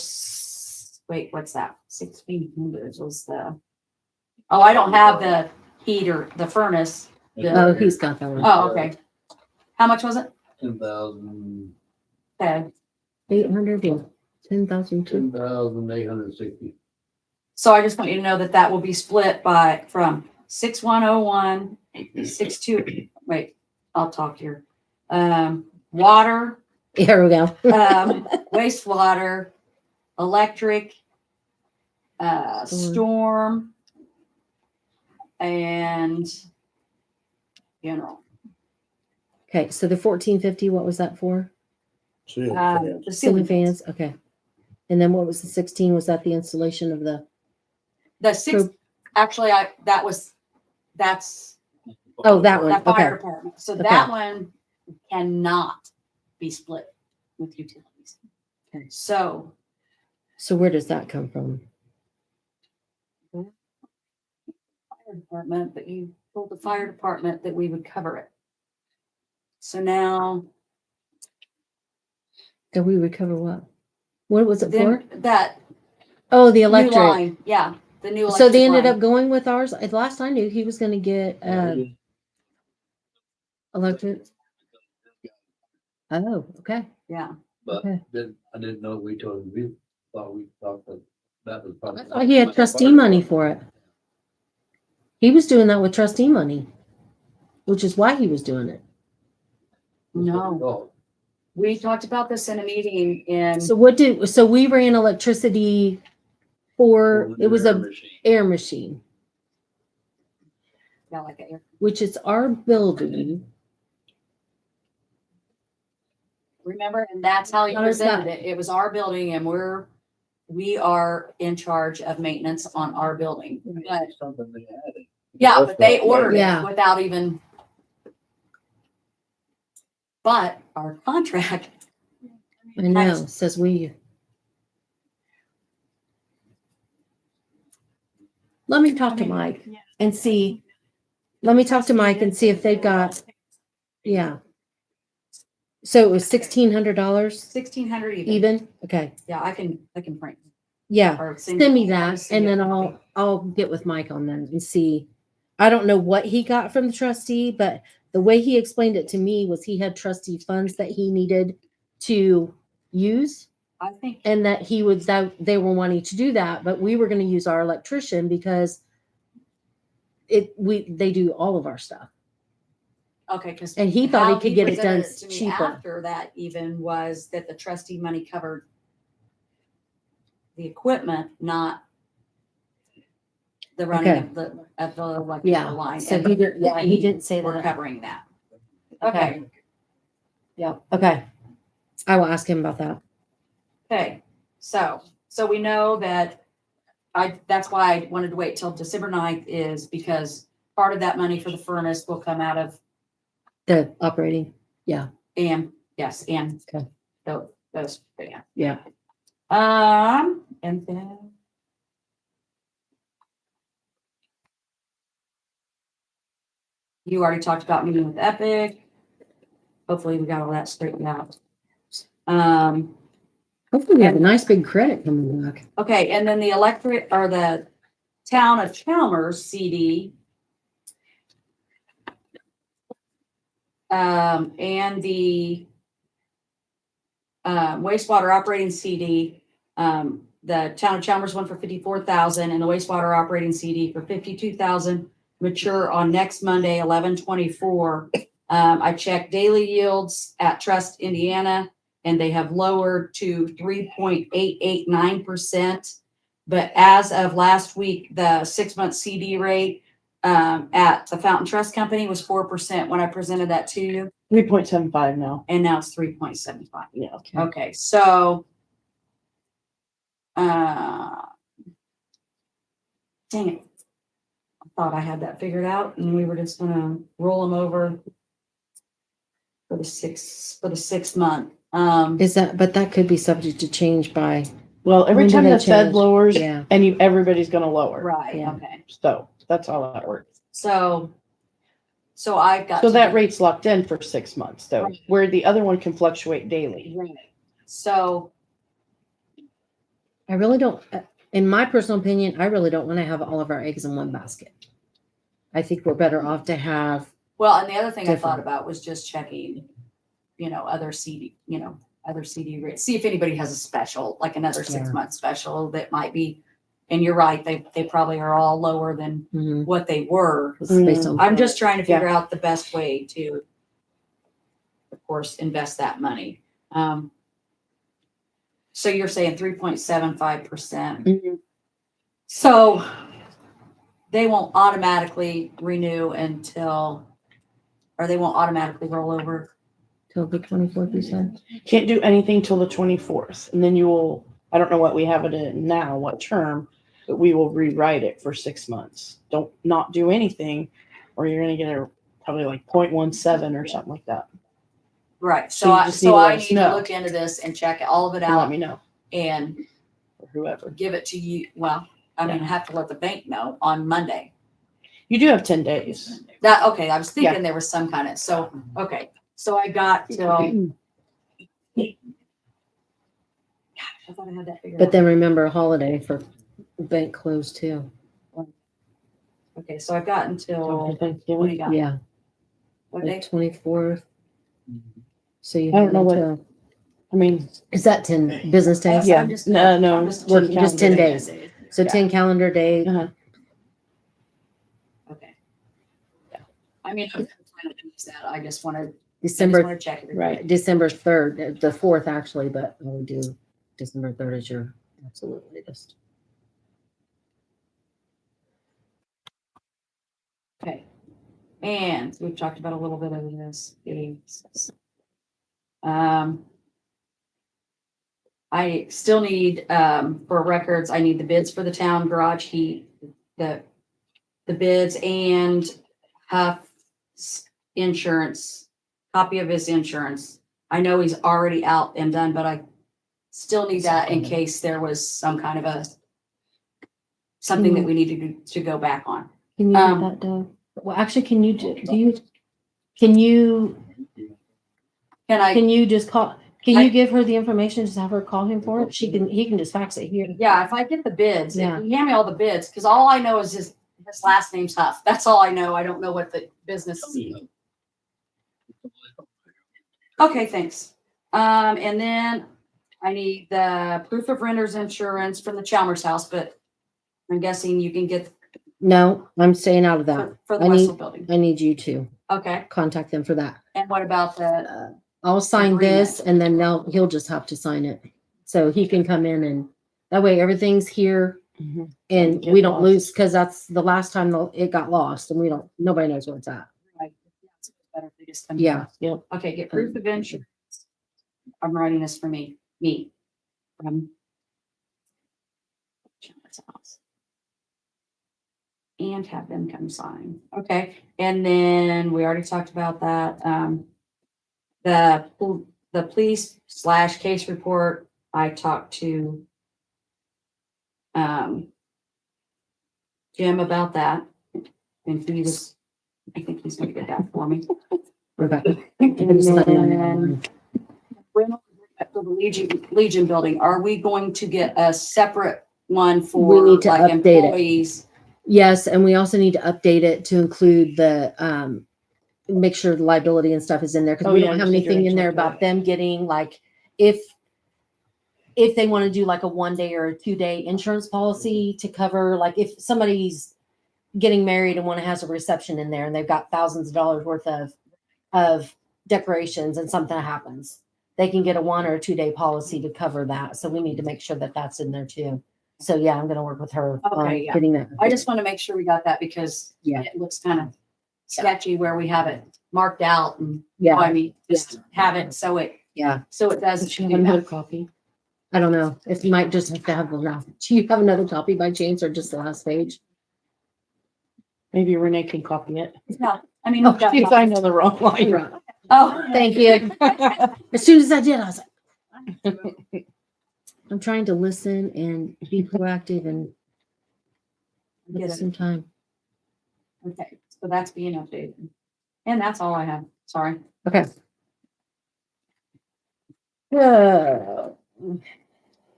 wait, what's that? 1,600 was the, oh, I don't have the heater, the furnace. Oh, he's got that one. Oh, okay. How much was it? 10,000, Okay. 800, yeah. 10,000. 10,860. So I just want you to know that will be split from 6101, 62, wait, I'll talk here. Water, Here we go. wastewater, electric, storm, and general. Okay, so the 1450, what was that for? See, The Ceiling ceiling fans. fans. Okay. And then what was the 16? Was that the installation of the? The six, actually, that's Oh, that one. that fire Okay. department. So Okay. that one cannot be split with utilities. Okay. So So where does that come from? fire department, but you told the fire department that we would cover it. So now That we recover what? What was it for? then that Oh, the new electric. line, yeah, the new So they electric ended line. up going with ours. Last I knew, he was going to get electric. Oh, okay. Yeah. But Okay. I didn't know we told him, we thought that was probably. I thought he had trustee money for it. He was doing that with trustee money, which is why he was doing it. No, we talked about this in a meeting in, So we ran electricity for, it was a air machine, yeah, like a, which is our building. remember, and that's how you How does presented that- it. It was our building and we are in charge of maintenance on our building. But Something they added. yeah, That's but they not ordered Yeah. it without even. But our contract, I know, says we. Let me talk to Mike and see. Let me talk to Mike and see if they've got, yeah. So it was $1,600 $1,600 even? Okay, Yeah, I can print. yeah. Or Send me that and then I'll get with Mike on that and see. I don't know what he got from the trustee, but the way he explained it to me was he had trustee funds that he needed to use. I think, And that they were wanting to do that, but we were going to use our electrician because they do all of our stuff. okay, because. And he thought he could get it done to me cheaper. after that even was that the trustee money covered the equipment, not the running Okay. of the electrical Yeah. line. So And he didn't say we're that. covering that. Okay. Okay, Yeah. Okay. I will ask him about that. okay. So we know that that's why I wanted to wait till December 9th is because part of that money for the furnace will come out of The operating. and yes, and Okay. those, yeah. Yeah. And then. You already talked about meeting with Epic. Hopefully we got all that straightened out. Hopefully we have a nice big credit coming back. Okay, and then the electorate or the town of Chalmers CD. And the wastewater operating CD, the town of Chalmers went for 54,000 and the wastewater operating CD for 52,000, mature on next Monday, 11/24. I checked daily yields at Trust Indiana and they have lowered to 3.889%. But as of last week, the 6-month CD rate at the Fountain Trust Company was 4% when I presented that to you, 3.75 now. and now it's 3.75. Yeah. Okay, so dang it. I thought I had that figured out and we were just gonna roll them over for the 6 month. Is that, but that could be subject to change by, Well, every When do time they the Fed change? lowers yeah. and everybody's gonna lower. Right, Yeah. okay. So that's how that works. So I've got. So to that do- rate's locked in for 6 months though, Right. where the other one can fluctuate daily. Right. So, I really don't, in my personal opinion, I really don't want to have all of our eggs in one basket. I think we're better off to have, well, and the other thing I thought Different. about was just checking, other CD rates, see if anybody has a special, like another Yeah. 6-month special that might be, and you're right, they probably are all lower than mhm, what they were. based on. I'm just trying to figure out the best way to, of course, invest that money. So you're saying 3.75%. Mhm. So they won't automatically renew until, or they won't automatically roll over. Till the 24th, you said? Can't do anything till the 24th. And then you will, I don't know what we have it in now, what term, but we will rewrite it for 6 months. Don't not do anything or you're gonna get a probably like 0.17 or something like that. Right. So So you I, just need to so let I us need to know. look into this and check all of it And let out me know and or whoever. give it to you. Well, I mean, I have to let the bank know on Monday. You do have 10 days. That, okay, I was thinking Yeah. there was some kind of, so, okay, so I got till. Gosh, I thought I had that figured out. But then remember a holiday for bank closed too. Okay, so I've got until, what do you Thanksgiving. got? Yeah, What the day? 24th. So you I don't have know what- until, I mean, is that 10 business days? Yeah. I'm just- No, I'm just working calendar just 10 days. So Yeah. 10 calendar days. uh-huh. Okay. I mean, I'm trying to use that. I just want December, to check it. Right. December 3rd, the 4th actually, but I would do December 3rd as your absolute latest. Okay. And we've talked about a little bit of this. I still need, for records, I need the bids for the town garage heat, the bids and Huff's insurance, copy of his insurance. I know he's already out and done, but I still need that in case there was some kind of something that we needed to go back on. Can you get that, Doug? Well, actually, can you can you just call, can you give her the information, just have her call him for it? He can just fax it here. Yeah, if I get the bids, if Yeah. you hand me all the bids, because all I know is his last name's Huff. That's all I know. I don't know what the business is. Okay, thanks. And then I need the proof of renter's insurance from the Chalmers house, but I'm guessing you can get No, I'm staying out of that. for the I Westfield need, building. I need you to Okay, contact them for that. and what about the, I'll sign this Agreement. and then he'll just have to sign it. So he can come in and that way everything's here Mhm. and Get we don't lost. lose, because that's the last time it got lost and nobody knows where it's at. right, it's better if they just come. Yeah. Yep. Okay, get proof of insurance. I'm writing this for me, from Chalmers house. And have them come sign. Okay, and then we already talked about that. The police / case report, I talked to Jim about that. And I think he's gonna get that for me. Rebecca. And then rental for the Legion building, are we going to get a separate one We for need to like update it. employees? Yes, and we also need to update it to include the, make sure the liability and stuff is in there, because Oh, we yeah, don't have just need to anything in there make sure. about them getting like, if they want to do like a 1 day or a 2 day insurance policy to cover, like if somebody's getting married and one has a reception in there and they've got thousands of dollars worth of decorations and something happens, they can get a 1 or a 2 day policy to cover that. So we need to make sure that that's in there too. So yeah, I'm going to work with her on Okay, yeah. getting that. I just want to make sure we got that because Yeah. it looks kind of sketchy where we have it marked out and, Yeah. I mean, just have it so it does. Does she have another copy? I don't know if you might just have to have the last. Do you have another copy by chance or just the last page? Maybe Renee can copy it. Yeah, I mean, Oh, we've got See if I know the wrong line. Right. oh, Thank you. As soon as I did, I was like, I'm trying to listen and be proactive and at the Get it. same time. okay, so that's being updated. And that's all I have. Sorry. Okay. So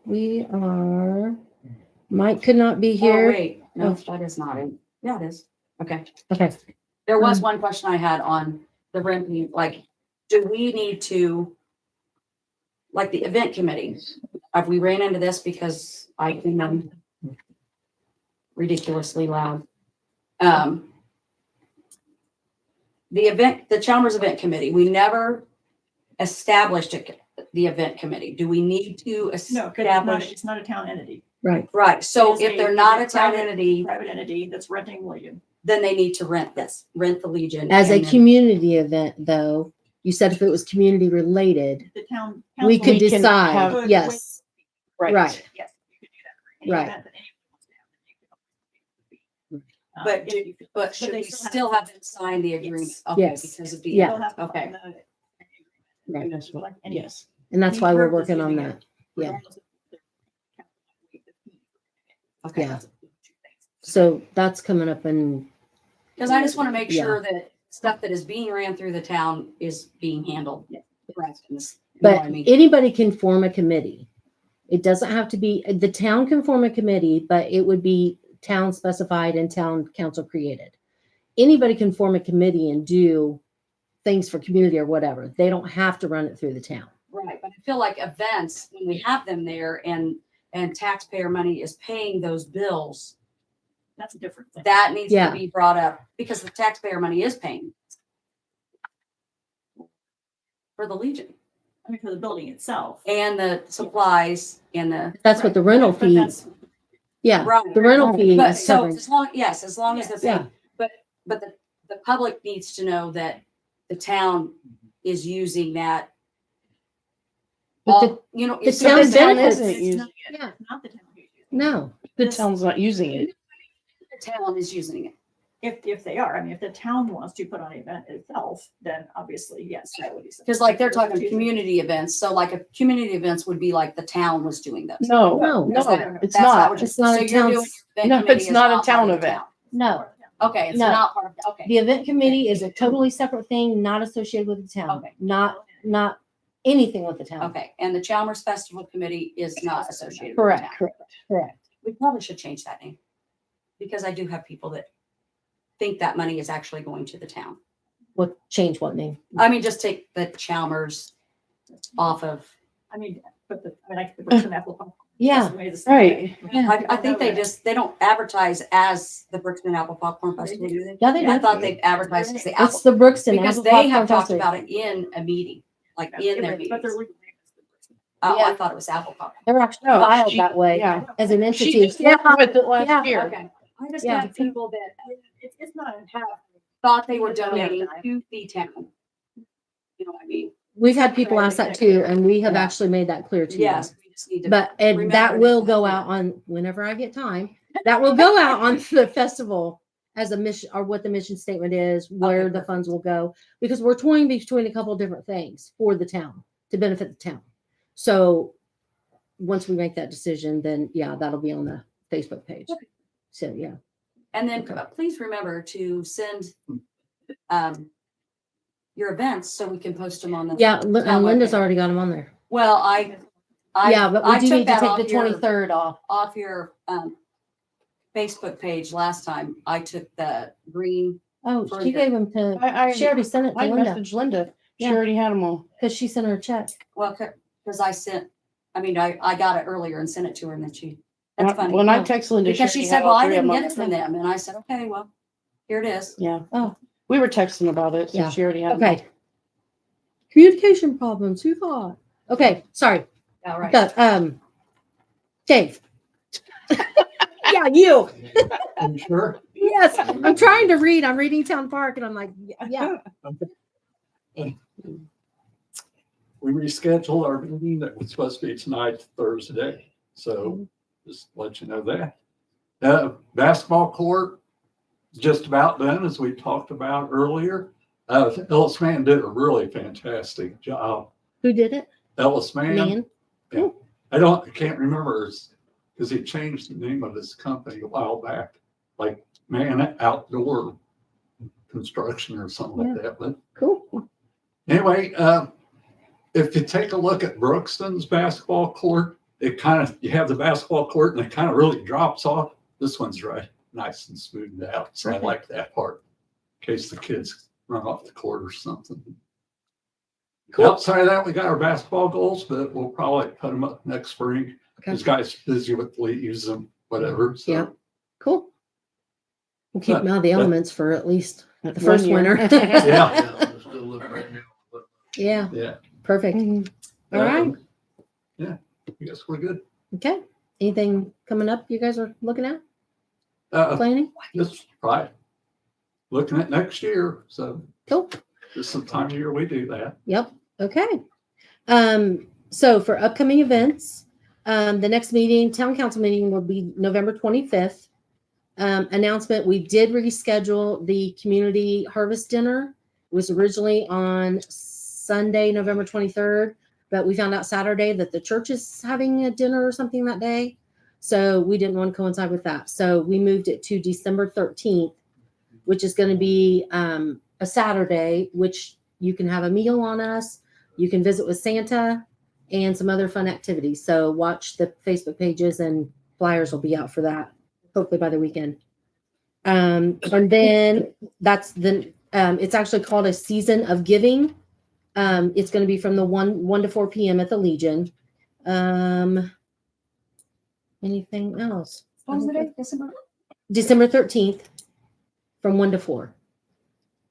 we are, Mike could not be Oh, here. wait, no, that is not it. Yeah, it is. Okay. Okay. There was one question I had on the renting, like, do we need to, like the event committee, have we ran into this because I think I'm ridiculously loud? The Chalmers Event Committee, we never established the event committee. Do we need to No, 'cause establish? it's not a town entity. Right. Right, so It is if they're not a town private- entity, Private entity that's renting Legion. then they need to rent this, rent the Legion. As a and then- community event, though, you said if it was community related, The town. we council could can decide. have- could Yes. Right. Right. Yes, you could do that for any Right. event that anyone wants to have. Then you could But if do- you could- But should they we still have them sign the agreement? Yes. Okay, Yes. because of the. Yeah. They'll have to Okay. sign the- Right. That's what, Like any- yes. And that's any why we're group that's working on using that. it, Yeah. regardless of if they're- Okay. Yeah. So that's coming up in, Because I just want to make Yeah. sure that stuff that is being ran through the town is being handled. Correct. You know what but I mean? anybody can form a committee. It doesn't have to be, the town can form a committee, but it would be town specified and town council created. Anybody can form a committee and do things for community or whatever. They don't have to run it through the town. Right, but I feel like events, when we have them there and taxpayer money is paying those bills, That's a different thing. that needs Yeah. to be brought up because the taxpayer money is paying for the Legion I mean, for the building itself. and the supplies and the. That's what the rental But fee, that's- yeah, Right. the rental fee But is so covering. as long, yes, as long as they're Yeah. paying, but the public needs to know that the town is using that. But the- All, you know, the it's town just- benefits- isn't It's using not- Yeah, it's not the town who's using it. no, The This- town's not using it. The town is using it. If they are, I mean, if the town wants to put on an event itself, then obviously, yes, that would be. something. Because like they're talking Choosing- community events, so like a community events would be like the town was doing those. No, No, no, Is that- it's that's not. what you're- It's not so a you're town- doing your event No, committee it's is not a part town of the event. town. no. Okay, it's No. not part of, okay. The event committee is a totally separate thing, not associated with the town, Okay. not anything with the town. Okay, and the Chalmers Festival Committee is not associated with the Correct, town. correct, correct. We probably should change that name. Because I do have people that think that money is actually going to the town. What, change what name? I mean, just take the Chalmers off of, I mean, but I like the bricks and apple. pie. Yeah, That's the way the same right. way. Yeah. I think they don't advertise as the Brixton Apple Popcorn Festival, do they? yeah, they I do. thought they advertised as the Apple. It's the Brookston. Because Apple they Popcorn have talked Festival. about it in a meeting, like Yeah, in their but their meetings. legal name is the Brixton. Oh, Yeah. I thought it was Apple Popcorn. They're actually No, filed she- that way yeah. as an She entity. just worked with it last Yeah. year. Okay. I just Yeah. got people that It's not. thought they were It's not donating advertised. to the town. You know what I mean? We've had people ask that too, and we have Yeah. actually made that clear to them. Yes, we just need to. But, and remember that to will make go clear. out on, whenever I get time, that will go out on the festival as a mission, or what the mission statement is, where the perfect. funds will go. Because we're toying between a couple of different things for the town, to benefit the town. So once we make that decision, then yeah, that'll be on the Facebook page. So, yeah. And then please remember to send your events so we can post them on the. Yeah, town Linda's webpage. already got them on there. Well, I Yeah, but we I do took need to that take off the your- 23rd off. off your Facebook page last time. I took the green. Oh, For she your- gave them to, I she already sent it to I Linda messaged Linda. She Yeah. already had them all. because she sent her a check. Well, because I got it earlier and sent it to her, and then that's funny. When I Oh. texted Linda, Because she already said, had well, all I three of didn't them get it from them. And I said, okay, well, here it is. Yeah. Oh, We were texting about it, so Yeah. she already had them. okay. Communication problems. Who thought? Okay, sorry. All right. Dave. Yeah, you. You sure? Yes, I'm trying to read. I'm reading Town Park, and I'm like, yeah. We rescheduled our meeting that was supposed to be tonight, Thursday. So just let you know that. Basketball court, just about done, as we talked about earlier. Ellis Mann did a really fantastic job. Who did it? Ellis Mann. Man. I can't remember because he changed the name of his company a while back, like Man Outdoor Construction or something like that. But Cool. anyway, if you take a look at Brookston's basketball court, you have the basketball court and it kind of really drops off. This one's right, nice and smoothed out. So I like that part in case the kids run off the court or something. Cool. Outside of that, we got our basketball goals, but we'll probably put them up next spring. Okay. This guy's busy with leaves and whatever. So Yeah. Cool. We'll keep But- them out of the elements for at least the 1 first year. winter. yeah, Yeah. yeah. Perfect. All right. Yeah, I guess we're good. Okay. Anything coming up you guys are looking at? Uh, Planning? Just right. Looking at next year. So Cool. this is the time of year we do that. Yep. Okay. So for upcoming events, the next meeting, town council meeting will be November 25th. Announcement, we did reschedule the community harvest dinner. It was originally on Sunday, November 23rd, but we found out Saturday that the church is having a dinner or something that day. So we didn't want to coincide with that. So we moved it to December 13th, which is going to be a Saturday, which you can have a meal on us. You can visit with Santa and some other fun activities. So watch the Facebook pages and flyers will be out for that, hopefully by the weekend. And then that's it's actually called a season of giving. It's going to be from the 1 to 4 p.m. at the Legion. Anything else? What was the date? December? December 13th from 1 to 4.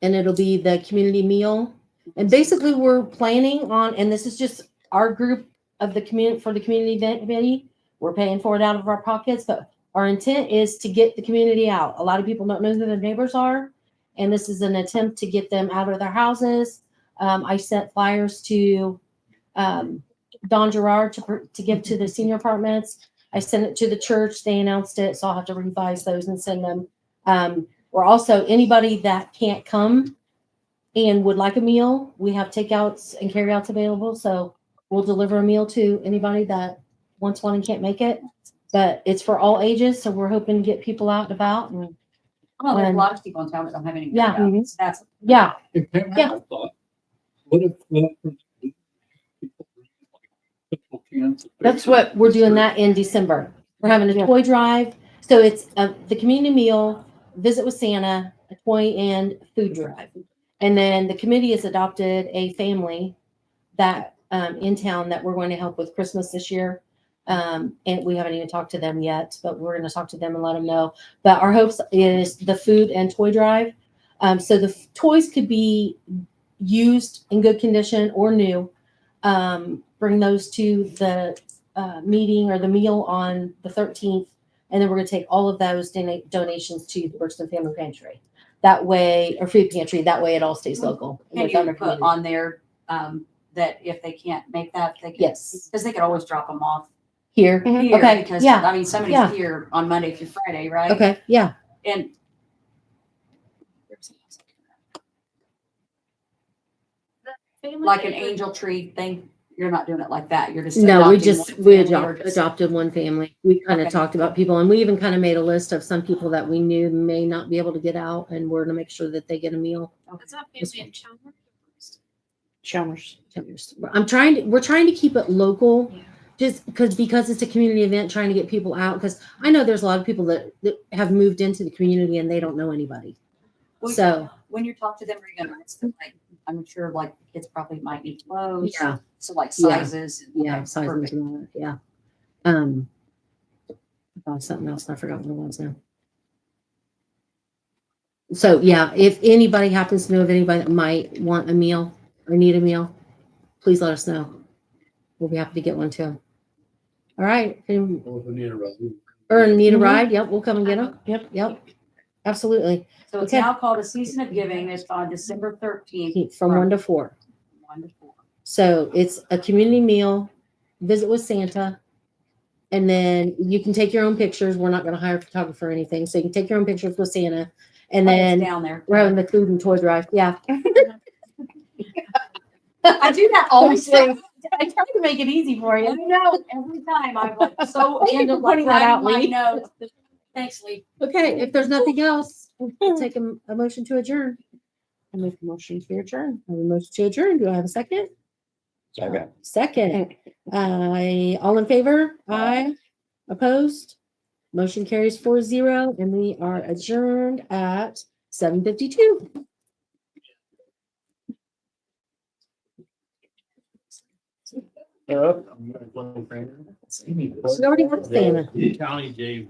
And it'll be the community meal. And basically we're planning on, and this is just our group of the community for the community event committee. We're paying for it out of our pockets, but our intent is to get the community out. A lot of people don't know who their neighbors are. And this is an attempt to get them out of their houses. I sent flyers to Don Gerard to give to the senior apartments. I sent it to the church. They announced it. So I'll have to revise those and send them. Or also anybody that can't come and would like a meal, we have takeouts and carryouts available. So we'll deliver a meal to anybody that wants one and can't make it. But it's for all ages. So we're hoping to get people out and about. And Well, there's a lot of people in town that don't have any. Yeah. carryouts. That's yeah, Hey, Pam, Yeah. I thought, what if people cans of that's food? what we're doing that in December. We're having a toy drive. So it's the community meal, visit with Santa, a toy and food drive. And then the committee has adopted a family that in town that we're going to help with Christmas this year. And we haven't even talked to them yet, but we're going to talk to them and let them know. But our hopes is the food and toy drive. So the toys could be used in good condition or new. Bring those to the meeting or the meal on the 13th. And then we're going to take all of those donations to the Brookston Family Pantry. That way, or food pantry, that way it all stays local. Can within you our put community. on there that if they can't make that, they can, Yes. because they could always drop them off Here. here. Okay, Because yeah, I mean, somebody's yeah. here on Monday through Friday, right? Okay, yeah. And like an angel tree thing, you're not doing it like that. You're just No, we adopting just, one we family or just- adopted one family. We kind of Okay. talked about people and we even kind of made a list of some people that we knew may not be able to get out and we're going to make sure that they get a meal. Is that family in Chalmers? Chalmers. We're trying to keep it local. Yeah. Just because it's a community event, trying to get people out. Because I know there's a lot of people that have moved into the community and they don't know anybody. Well, So when you talk to them, are you gonna ask them, like, I'm sure like kids probably might need clothes. Yeah. So like Yeah. sizes. yeah, Okay, sizes perfect. and all that, yeah. I thought something else. I forgot what it was now. So yeah, if anybody happens to know of anybody that might want a meal or need a meal, please let us know. We'll be happy to get one to them. All right. Well, if we need a ride, Or need a Mhm. ride? Yep, we'll come and get them. Yep. Absolutely. So it's Okay. now called a season of giving. It's on December 13th. From 1 to 4. 1 to 4. So it's a community meal, visit with Santa, and then you can take your own pictures. We're not going to hire a photographer or anything. So you can take your own pictures with Santa. And Oh, it's then down there. we're having the food and toy drive. Yeah. I do that all the time. I tried to make it easy for I know, every time I'm like, so Thank you end for of like pointing that out, writing my Lee. notes. Thanks, Lee. Okay. If there's nothing else, we'll take a motion to adjourn. I make a motion to adjourn. I have a motion to adjourn. Do I have a second? Second. Second. All in favor? Aye. Opposed? Motion carries 4-0, and we are adjourned at 7:52. She already had Santa. County gave